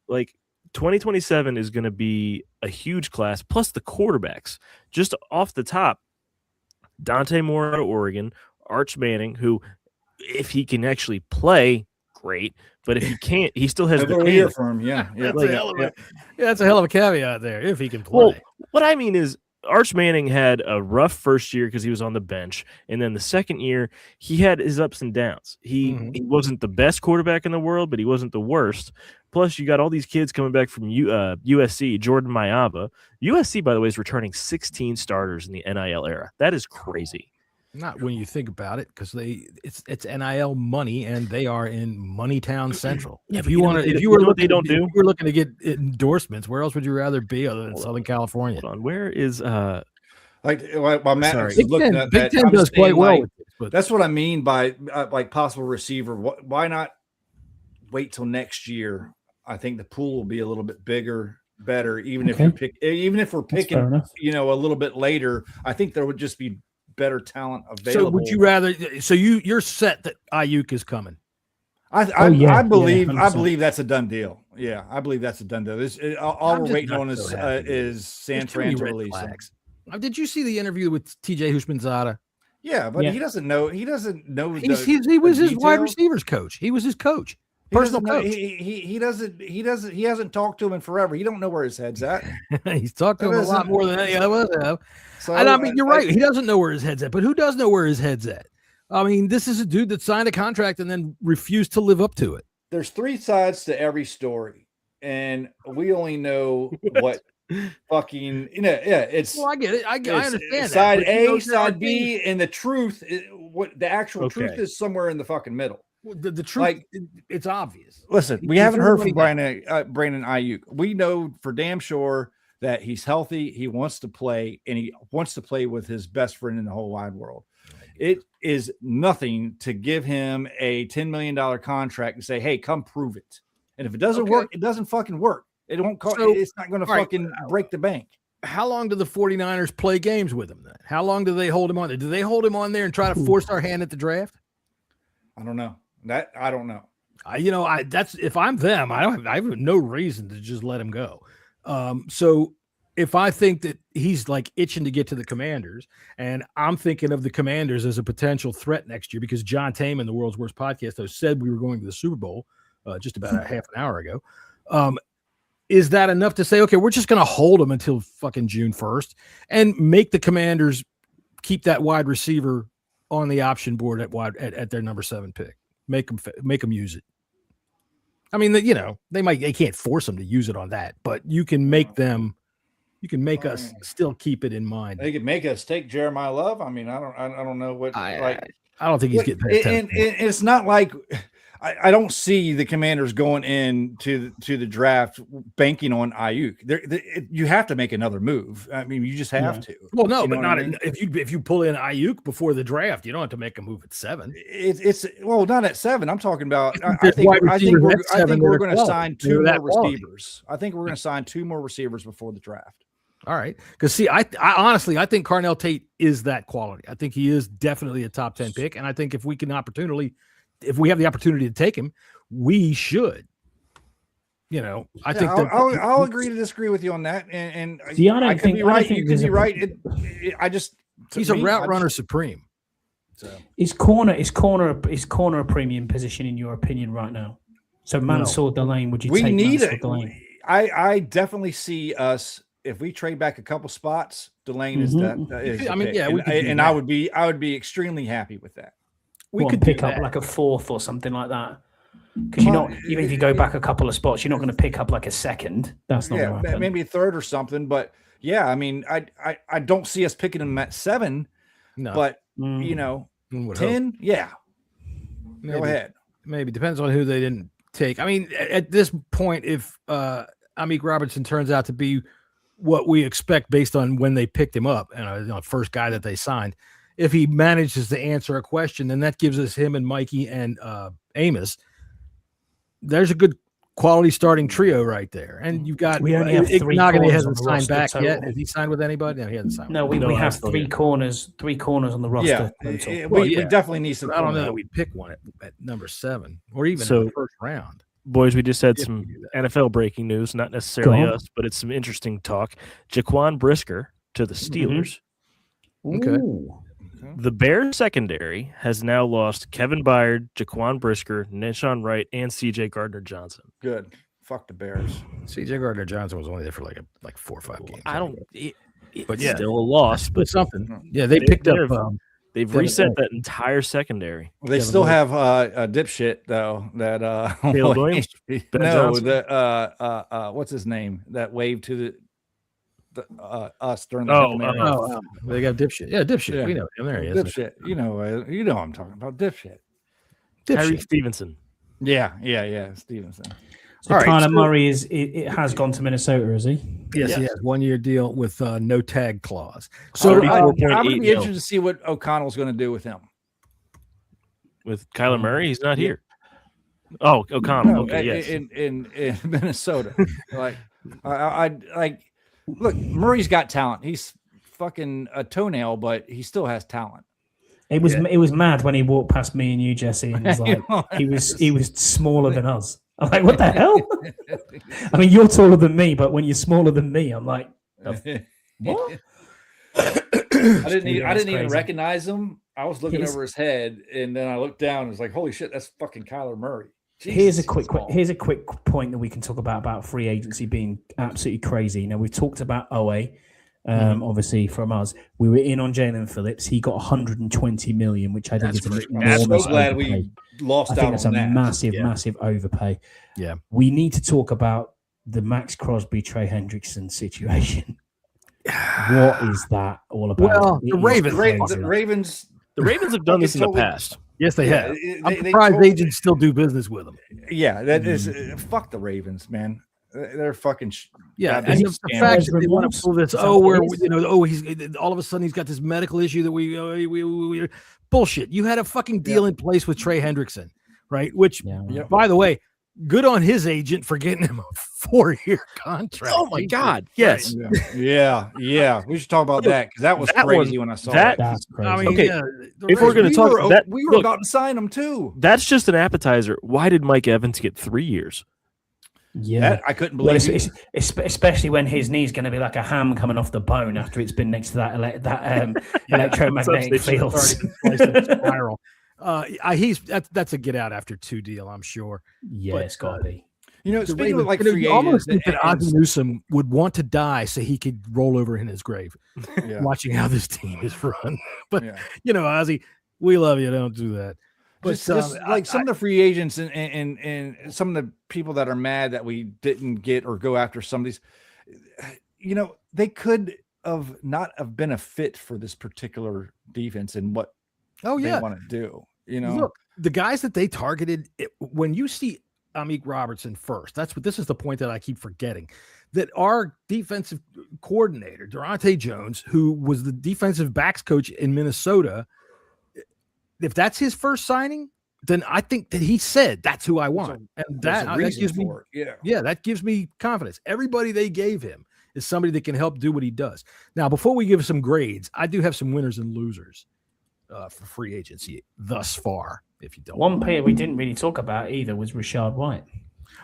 Like, 2027 is going to be a huge class, plus the quarterbacks. Just off the top, Dante Moore out of Oregon, Arch Manning, who, if he can actually play, great. But if he can't, he still has the year for him. That's a hell of a caveat there. If he can play. Well, what I mean is, Arch Manning had a rough first year because he was on the bench, and then the second year he had his ups and downs. He wasn't the best quarterback in the world, but he wasn't the worst. Plus, you got all these kids coming back from USC. Jordan Mailata. USC, by the way, is returning 16 starters in the NIL era. That is crazy. Not when you think about it, because it's NIL money, and they are in Moneytown Central. Yeah, if you were looking to get endorsements, where else would you rather be other than Southern California? Hold on, where is while Matt was Big looking Ten, at Big that, Ten does quite well with this, but that's what I mean by like possible receiver. Why not wait till next year? I think the pool will be a little bit bigger, better. Even if we're picking, a little bit later, I think there would just be better talent available. So would you rather? So you're set that Ayuk is coming? I believe that's a done deal. Yeah, I believe that's a done deal. All we're waiting on is San Fran to release him. Did you see the interview with TJ Houshmandzadeh? Yeah, but he doesn't know. He doesn't know. He was his wide receivers coach. He was his coach. Personal coach. He hasn't talked to him in forever. He don't know where his head's at. He's talked to him a lot more than any of us have. So, and I mean, you're right. He doesn't know where his head's at, but who does know where his head's at? I mean, this is a dude that signed a contract and then refused to live up to it. There's three sides to every story, and we only know what fucking it's. Well, I get it. I understand. Side A, side B, and the truth. What the actual truth is somewhere in the fucking middle. The truth, it's obvious. Listen, we haven't heard from Brandon Ayuk. We know for damn sure that he's healthy. He wants to play, and he wants to play with his best friend in the whole wide world. It is nothing to give him a $10 million contract and say, "Hey, come prove it." And if it doesn't work, it doesn't fucking work. It won't. It's not going to fucking break the bank. How long do the 49ers play games with him then? How long do they hold him on there? Do they hold him on there and try to force our hand at the draft? I don't know. I don't know. That's if I'm them, I have no reason to just let him go. So if I think that he's like itching to get to the Commanders, and I'm thinking of the Commanders as a potential threat next year, because John Taman, the world's worst podcast host, said we were going to the Super Bowl just about a half an hour ago. Is that enough to say, okay, we're just going to hold him until fucking June 1st and make the Commanders keep that wide receiver on the option board at their number 7 pick? Make them use it. I mean, they can't force them to use it on that, but you can make them. You can make us still keep it in mind. They could make us take Jeremiah Love. I mean, I don't know what. I don't think he's getting past 10. And it's not like I don't see the Commanders going into the draft banking on Ayuk. You have to make another move. I mean, you just have to. Well, no, but not if you pull in Ayuk before the draft, you don't have to make a move at 7. It's not at 7. I'm talking about. I think we're going to sign 2 more receivers. I think we're going to sign 2 more receivers before the draft. All right, because see, I honestly think Carnell Tate is that quality. I think he is definitely a top 10 pick, and I think if we have the opportunity to take him, we should. I think I'll agree to disagree with you on that. And I could be right. You could be right. He's a route runner supreme. So is corner a premium position in your opinion right now? So Mansour Delane, would you take Mansour Delane? I definitely see us. If we trade back a couple spots, Delane is that. I would be extremely happy with that. We could pick up like a 4th or something like that, because even if you go back a couple of spots, you're not going to pick up like a 2nd. That's not going to happen. Maybe a 3rd or something. But yeah, I mean, I don't see us picking them at 7. No, but 10, yeah. Maybe. Go ahead. Maybe depends on who they didn't take. I mean, at this point, if Amik Robertson turns out to be what we expect based on when they picked him up and first guy that they signed, if he manages to answer a question, then that gives us him and Mikey and Amos. There's a good quality starting trio right there. And you've got we only have 3 Nagane hasn't signed back yet. Has he signed with anybody? No, he hasn't signed. No, we have 3 corners on the roster. Yeah, we definitely need some. I don't know that we'd pick one at number 7 or even in the first round. Boys, we just had some NFL breaking news, not necessarily us, but it's some interesting talk. Jaquan Brisker to the Steelers. Okay. The Bears secondary has now lost Kevin Byard, Jaquan Brisker, Nishon Wright, and C.J. Gardner-Johnson. Good. Fuck the Bears. C.J. Gardner-Johnson was only there for like 4 or 5 games. But yeah, still a loss. But something. Yeah, they picked up. They've reset that entire secondary. They still have a dipshit though. That Caleb Williams. No, what's his name? That waved to us during the Hail Mary. They got dipshit. Yeah, dipshit. Yeah. We know him. There he is. Dipshit. You know I'm talking about dipshit. Tyree Stevenson. Yeah, Stevenson. So Kyler Murray it has gone to Minnesota, is he? Yes, he has 1 year deal with no tag clause. So I'm going to be interested to see what O'Connell's going to do with him. With Kyler Murray, he's not here. Oh, O'Connell. No, okay, yes. In Minnesota, look, Murray's got talent. He's fucking a toenail, but he still has talent. It was mad when he walked past me and you, Jesse, and was like, he was smaller than us. I'm like, what the hell? I mean, you're taller than me, but when you're smaller than me, I'm like, what? I didn't even recognize him. I was looking over his head, and then I looked down and was like, holy shit, that's fucking Kyler Murray. Here's a quick point that we can talk about free agency being absolutely crazy. Now, we've talked about Owe. Obviously from us, we were in on Jalen Phillips. He got 120 million, which I think is an enormous. I'm so glad we lost out on that. That's a massive overpay. Yeah, we need to talk about the Max Crosby, Trey Hendrickson situation. What is that all about? Well, the Ravens have done this in the past. Yes, they have. I'm surprised agents still do business with them. Yeah, that is fuck the Ravens, man. They're fucking and the fact that they want to pull this. He's all of a sudden he's got this medical issue that we bullshit. You had a fucking deal in place with Trey Hendrickson, right? Which, by the way, good on his agent for getting him a 4-year contract. Oh my God, yes, yeah. We should talk about that because that was crazy when I saw that. That's crazy. I mean, okay, if we're going to talk, we were about to sign him too. That's just an appetizer. Why did Mike Evans get 3 years? Yeah, that I couldn't believe. Especially when his knee's going to be like a ham coming off the bone after it's been next to that electromagnetic field. Spiral. That's a get out after 2 deal, I'm sure. Yeah, it's got to be. Speaking of like free agents, that Ozzie Newsome would want to die so he could roll over in his grave, watching how this team is run. But Ozzie, we love you. Don't do that. But just like some of the free agents and some of the people that are mad that we didn't get or go after some of these, they could have not have been a fit for this particular defense and what they want to do. Look, the guys that they targeted, when you see Amik Robertson first, this is the point that I keep forgetting, that our defensive coordinator, Durante Jones, who was the defensive backs coach in Minnesota, if that's his first signing, then I think that he said that's who I want, and that gives me that gives me confidence. Everybody they gave him is somebody that can help do what he does. Now, before we give some grades, I do have some winners and losers for free agency thus far. If you don't, one player we didn't really talk about either was Rachaad White.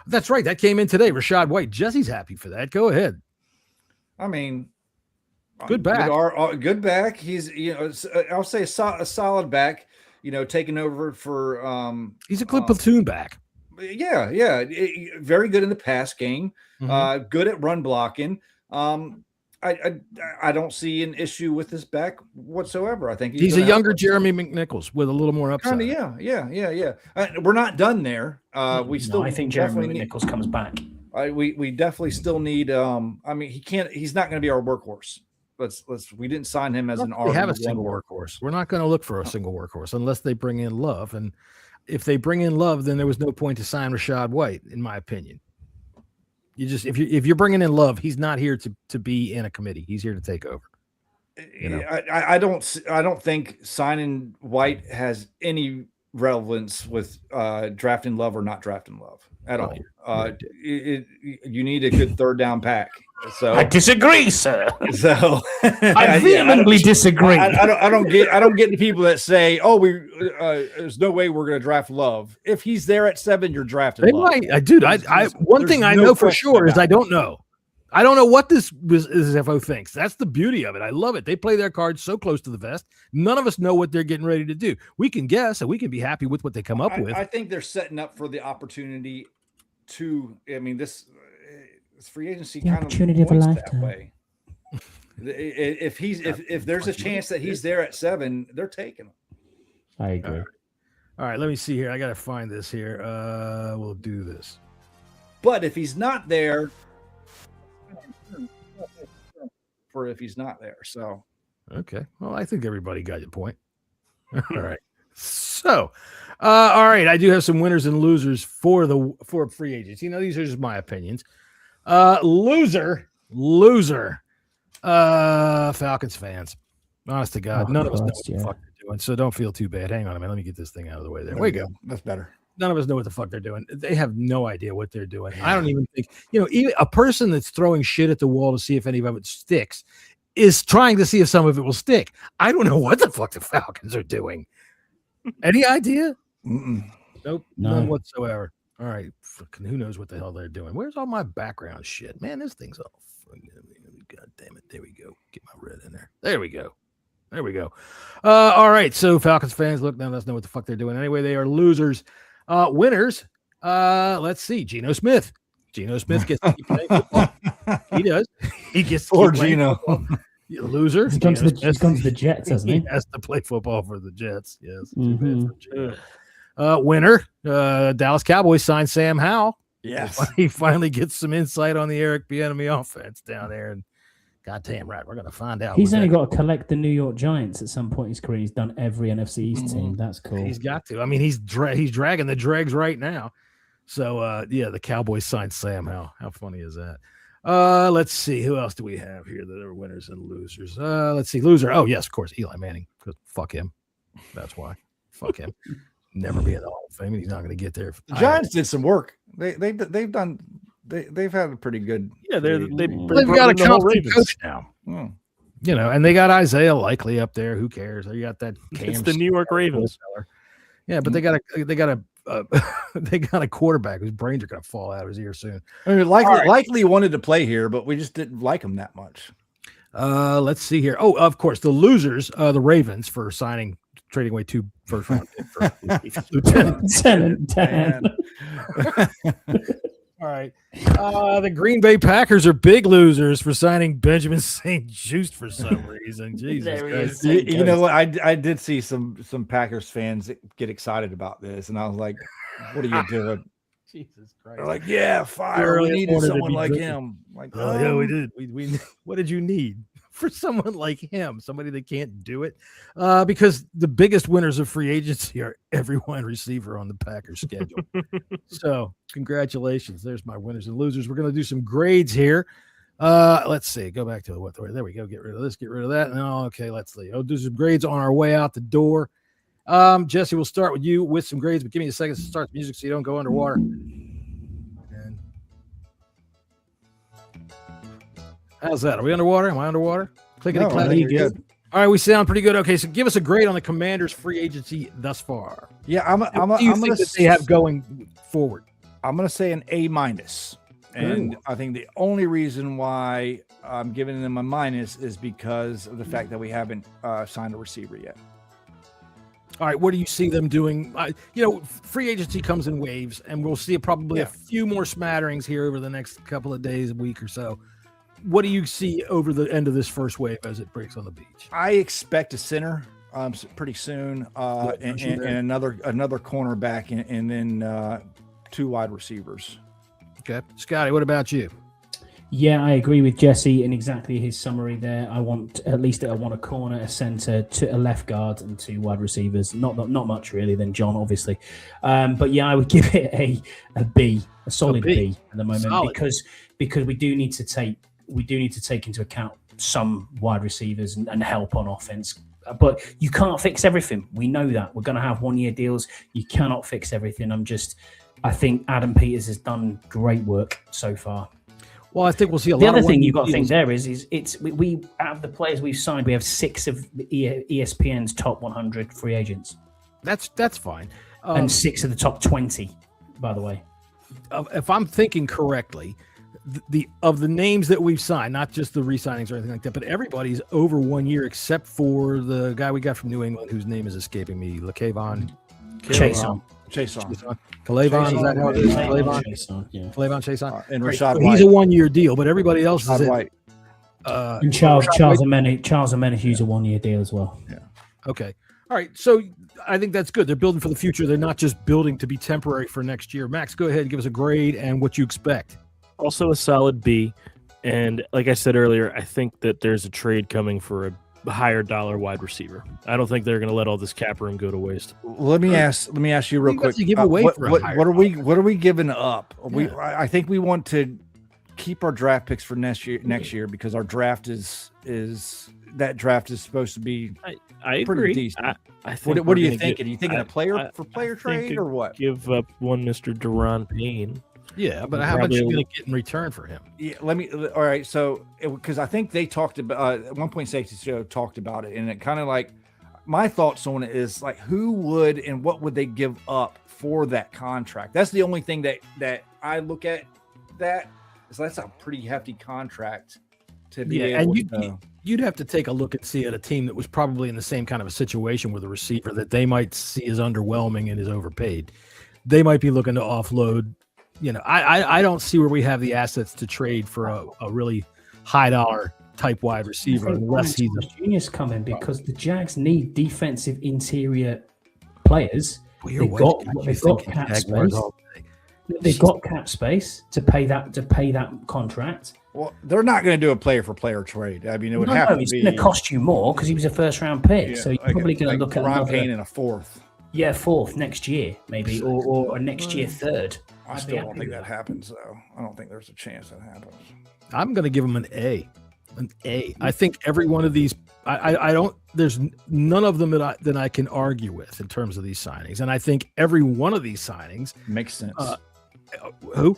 That's right, that came in today. Rachaad White. Jesse's happy for that. Go ahead. I mean, good back. Good back. He's I'll say a solid back. Taking over for he's a good platoon back. Yeah, very good in the pass game. Good at run blocking. I don't see an issue with this back whatsoever. I think he's a younger Jeremy McNichols with a little more upside. Yeah. We're not done there. I think Jeremy McNichols comes back. We definitely still need. He's not going to be our workhorse. We didn't sign him as an R. We have a single workhorse. We're not going to look for a single workhorse unless they bring in Love. And if they bring in Love, then there was no point to sign Rachaad White, in my opinion. If you're bringing in Love, he's not here to be in a committee. He's here to take over. I don't think signing White has any relevance with drafting Love or not drafting Love at all. You need a good third down pack. So I disagree, sir. So I vehemently disagree. I don't get the people that say, "Oh, there's no way we're going to draft Love." If he's there at 7, you're drafting Love. One thing I know for sure is I don't know. I don't know what this FO thinks. That's the beauty of it. I love it. They play their cards so close to the vest. None of us know what they're getting ready to do. We can guess and we can be happy with what they come up with. I think they're setting up for the opportunity to. This free agency kind of points that way. If there's a chance that he's there at 7, they're taking him. I agree. All right, let me see here. I got to find this here. We'll do this. But if he's not there, if he's not there, so okay. Well, I think everybody got your point. All right. So, all right. I do have some winners and losers for free agents. These are just my opinions. Loser. Falcons fans. Honest to God, none of us know what the fuck they're doing. So don't feel too bad. Hang on a minute. Let me get this thing out of the way. There we go. That's better. None of us know what the fuck they're doing. They have no idea what they're doing. I don't even think, even a person that's throwing shit at the wall to see if any of it sticks is trying to see if some of it will stick. I don't know what the fuck the Falcons are doing. Any idea? Nope. No. None whatsoever. All right. Fucking who knows what the hell they're doing? Where's all my background shit? Man, this thing's all. God damn it. There we go. Get my red in there. There we go. All right. So Falcons fans, look, now let's know what the fuck they're doing. Anyway, they are losers. Winners. Let's see. Geno Smith. Geno Smith gets to keep playing football. He does. He gets to Poor keep playing Geno. football. Loser. He's gone to the Jets, hasn't he? He has to play football for the Jets. Yes. Mm-hmm. Winner. Dallas Cowboys signed Sam Howell. Yes. He finally gets some insight on the Eric Bieniemy offense down there, and goddamn right, we're gonna find out. He's only got to collect the New York Giants at some point in his career. He's done every NFC East team. That's cool. He's got to. I mean, he's dragging the dregs right now. So the Cowboys signed Sam Howell. How funny is that? Let's see. Who else do we have here that are winners and losers? Let's see. Loser. Oh, yes, of course. Eli Manning. Fuck him. That's why. Fuck him. Never be in the Hall of Fame. He's not going to get there. The Giants did some work. They've had a pretty good. Yeah, they've got a competent coach now. Hmm. And they got Isaiah Likely up there. Who cares? They got that. It's the New York Ravens. Yeah, but they got a quarterback whose brains are going to fall out of his ear soon. I mean, likely wanted to play here, but we just didn't like him that much. Let's see here. Oh, of course, the losers, the Ravens, for trading away 2 first-round picks for Lieutenant Dan. All right. The Green Bay Packers are big losers for signing Benjamin St. Juste for some reason. Jesus Christ. You know what? I did see some Packers fans get excited about this, and I was like, "What are you doing?" Jesus Christ. They're like, "Yeah, fire. We needed someone like him." Like, oh yeah, we did. We what did you need for someone like him? Somebody that can't do it? Because the biggest winners of free agency are every wide receiver on the Packers schedule. So congratulations. There's my winners and losers. We're going to do some grades here. Let's see. Go back to there we go. Get rid of this. Get rid of that. No, okay. Let's see. I'll do some grades on our way out the door. Jesse, we'll start with you with some grades, but give me a second to start the music so you don't go underwater. And how's that? Are we underwater? Am I underwater? No, I think you're good. All right, we sound pretty good. Okay, so give us a grade on the Commanders' free agency thus far. Yeah, what do you think that they have going forward? I'm going to say an A-. And I think the only reason why I'm giving them a minus is because of the fact that we haven't signed a receiver yet. All right, what do you see them doing? Free agency comes in waves, and we'll see probably a few more smatterings here over the next couple of days, a week or so. What do you see over the end of this first wave as it breaks on the beach? I expect a center pretty soon, and another cornerback, and then 2 wide receivers. Okay, Scotty, what about you? Yeah, I agree with Jesse in exactly his summary there. I want a corner, a center, a left guard, and 2 wide receivers. Not much really. Then John, obviously, but yeah, I would give it a B, a solid B at the moment because we do need to take into account some wide receivers and help on offense. But you can't fix everything. We know that. We're going to have 1-year deals. You cannot fix everything. I think Adam Peters has done great work so far. Well, I think we'll see a lot. The other thing you've got to think there is we out of the players we've signed, we have 6 of the ESPN's top 100 free agents. That's fine. And 6 of the top 20, by the way. If I'm thinking correctly, of the names that we've signed, not just the re-signings or anything like that, but everybody's over 1 year except for the guy we got from New England whose name is escaping me, La'Kavon Chason. Kalavon, is that how it is? Chason, yeah. Kalavon Chason. And Rashad White. White. He's a 1-year deal, but everybody else is White. And Charles Menahue's a 1-year deal as well. Yeah. Okay. All right. So I think that's good. They're building for the future. They're not just building to be temporary for next year. Max, go ahead and give us a grade and what you expect. Also a solid B. And like I said earlier, I think that there's a trade coming for a higher dollar wide receiver. I don't think they're going to let all this cap room go to waste. Let me ask you real quick. What are we giving up? I think we want to keep our draft picks for next year because our draft is supposed to be I pretty agree. decent. I think what are you thinking? Are you thinking a player trade or what? Give up one Mr. Deron Payne. Yeah, but how much are you going to get in return for him? Yeah, all right. So, because I think they talked about at one point, Safety Show talked about it, and it kind of like my thoughts on it is like who would and what would they give up for that contract? That's the only thing that I look at. So that's a pretty hefty contract to be able to. You'd have to take a look and see at a team that was probably in the same kind of a situation with a receiver that they might see as underwhelming and is overpaid. They might be looking to offload. I don't see where we have the assets to trade for a really high dollar type wide receiver unless he's a genius coming because the Jags need defensive interior players. They've got cap space. They've got cap space to pay that contract. Well, they're not going to do a player for player trade. I mean, it would have to be. It's going to cost you more because he was a first round pick. So you're probably going to look at Ron Payne in a fourth. Yeah, fourth next year maybe, or a next year third. I still don't think that happens, though. I don't think there's a chance that happens. I'm going to give him an A. I think every one of these, I don't. There's none of them that I can argue with in terms of these signings, and I think every one of these signings makes sense. Who?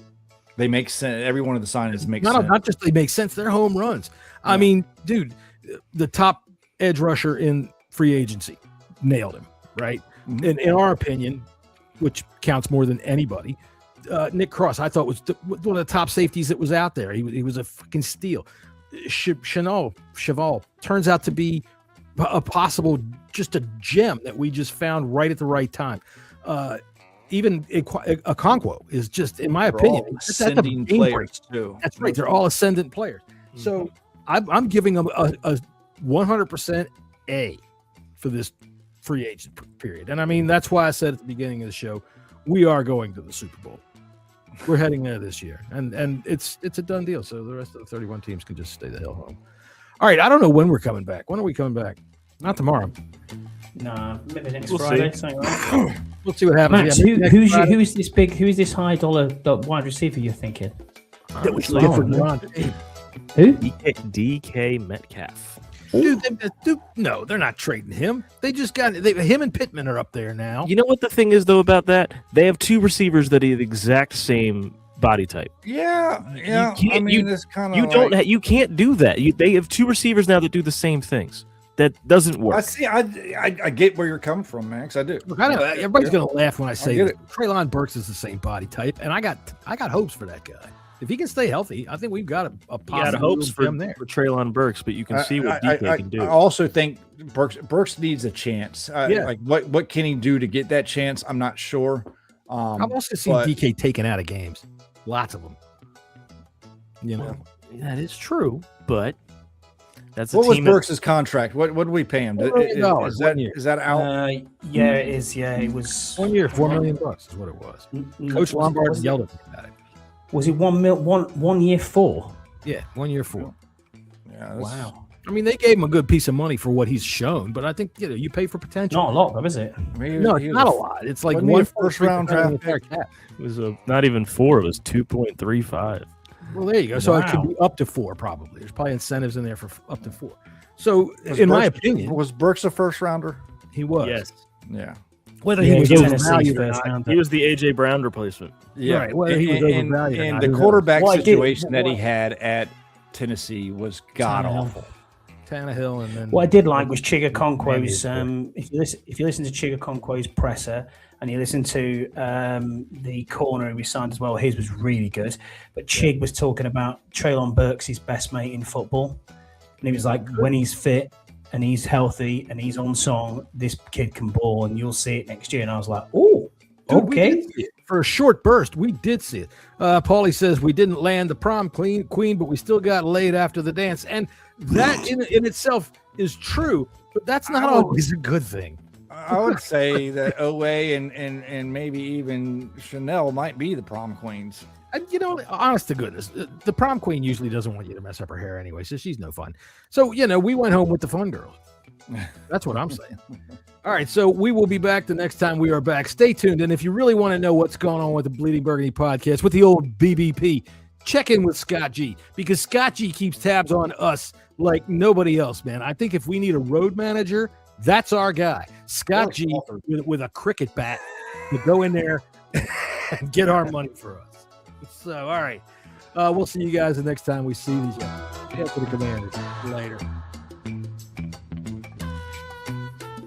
They make sense. Every one of the signings makes sense. Not just they make sense. They're home runs. Yeah. I mean, dude, the top edge rusher in free agency nailed him, right? Mm-hmm. In our opinion, which counts more than anybody. Nick Cross, I thought was one of the top safeties that was out there. He was a fucking steal. Cheval turns out to be a possible, just a gem that we just found right at the right time. Even Okonkwo is just, in my opinion, ascending players too. That's right. They're all ascendant players. Mm-hmm. So I'm giving them a 100% A for this free agent period. And I mean, that's why I said at the beginning of the show, we are going to the Super Bowl. We're heading there this year, and it's a done deal. So the rest of the 31 teams can just stay the hell home. All right, I don't know when we're coming back. When are we coming back? Not tomorrow. Nah, maybe next Friday. We'll see what happens. Max, who is this big? Who is this high dollar wide receiver you're thinking? That we should get for Ron. Who? DK Metcalf. Dude, no, they're not trading him. They just got him and Pittman are up there now. You know what the thing is though about that? They have two receivers that are the exact same body type. Yeah. It's kind of you can't do that. They have two receivers now that do the same things. That doesn't work. I see. I get where you're coming from, Max. I do. Look, everybody's gonna laugh when I say Treylon Burks is the same body type, and I got hopes for that guy. If he can stay healthy, I think we've got a positive hopes for him there. For Treylon Burks, but you can see what DK can do. I also think Burks needs a chance. Like what can he do to get that chance? I'm not sure. I've also seen DK taken out of games, lots of them. That is true, but that's what was Burks' contract? What did we pay him? Is that out? Yeah, it is. Yeah, it was 1 year, $4 million is what it was. Coach Lombard yelled at me about it. Was it 1 year 4? Yeah, 1 year 4. Yeah. Wow. I mean, they gave him a good piece of money for what he's shown, but I think you pay for potential. Not a lot, though, is it? No, it's not a lot. It's like one first round draft pick. It was not even 4. It was 2.35. Well, there you go. So it could be up to 4, probably. There's probably incentives in there for up to 4. So, my opinion, was Burks a first rounder? He was. Yes. Yeah. Whether he was overvalued or not. He was the AJ Brown replacement. Yeah. Right. Whether he was overvalued and the quarterback situation that he had at Tennessee was god awful. Tannehill, and then what I did like was Chig Okonkwo's. If you listen to Chig Okonkwo's presser and you listen to the corner we signed as well, his was really good. But Chig was talking about Treylon Burks, his best mate in football, and he was like, when he's fit and he's healthy and he's on song, this kid can ball, and you'll see it next year. And I was like, oh, okay. for a short burst, we did see it. Paulie says we didn't land the prom queen, but we still got laid after the dance. And that in itself is true, but that's not always a good thing. I would say that Owe and maybe even Chanel might be the prom queens. You know, honest to goodness, the prom queen usually doesn't want you to mess up her hair anyway, so she's no fun. So, you know, we went home with the fun girls. That's what I'm saying. All right, so we will be back the next time we are back. Stay tuned, and if you really want to know what's going on with the Bleeding Burgundy podcast, with the old BBP, check in with Scott G, because Scott G keeps tabs on us like nobody else, man. I think if we need a road manager, that's our guy. Scott G with a cricket bat to go in there and get our money for us. So, all right. We'll see you guys the next time we see these guys. For the Commanders. Later.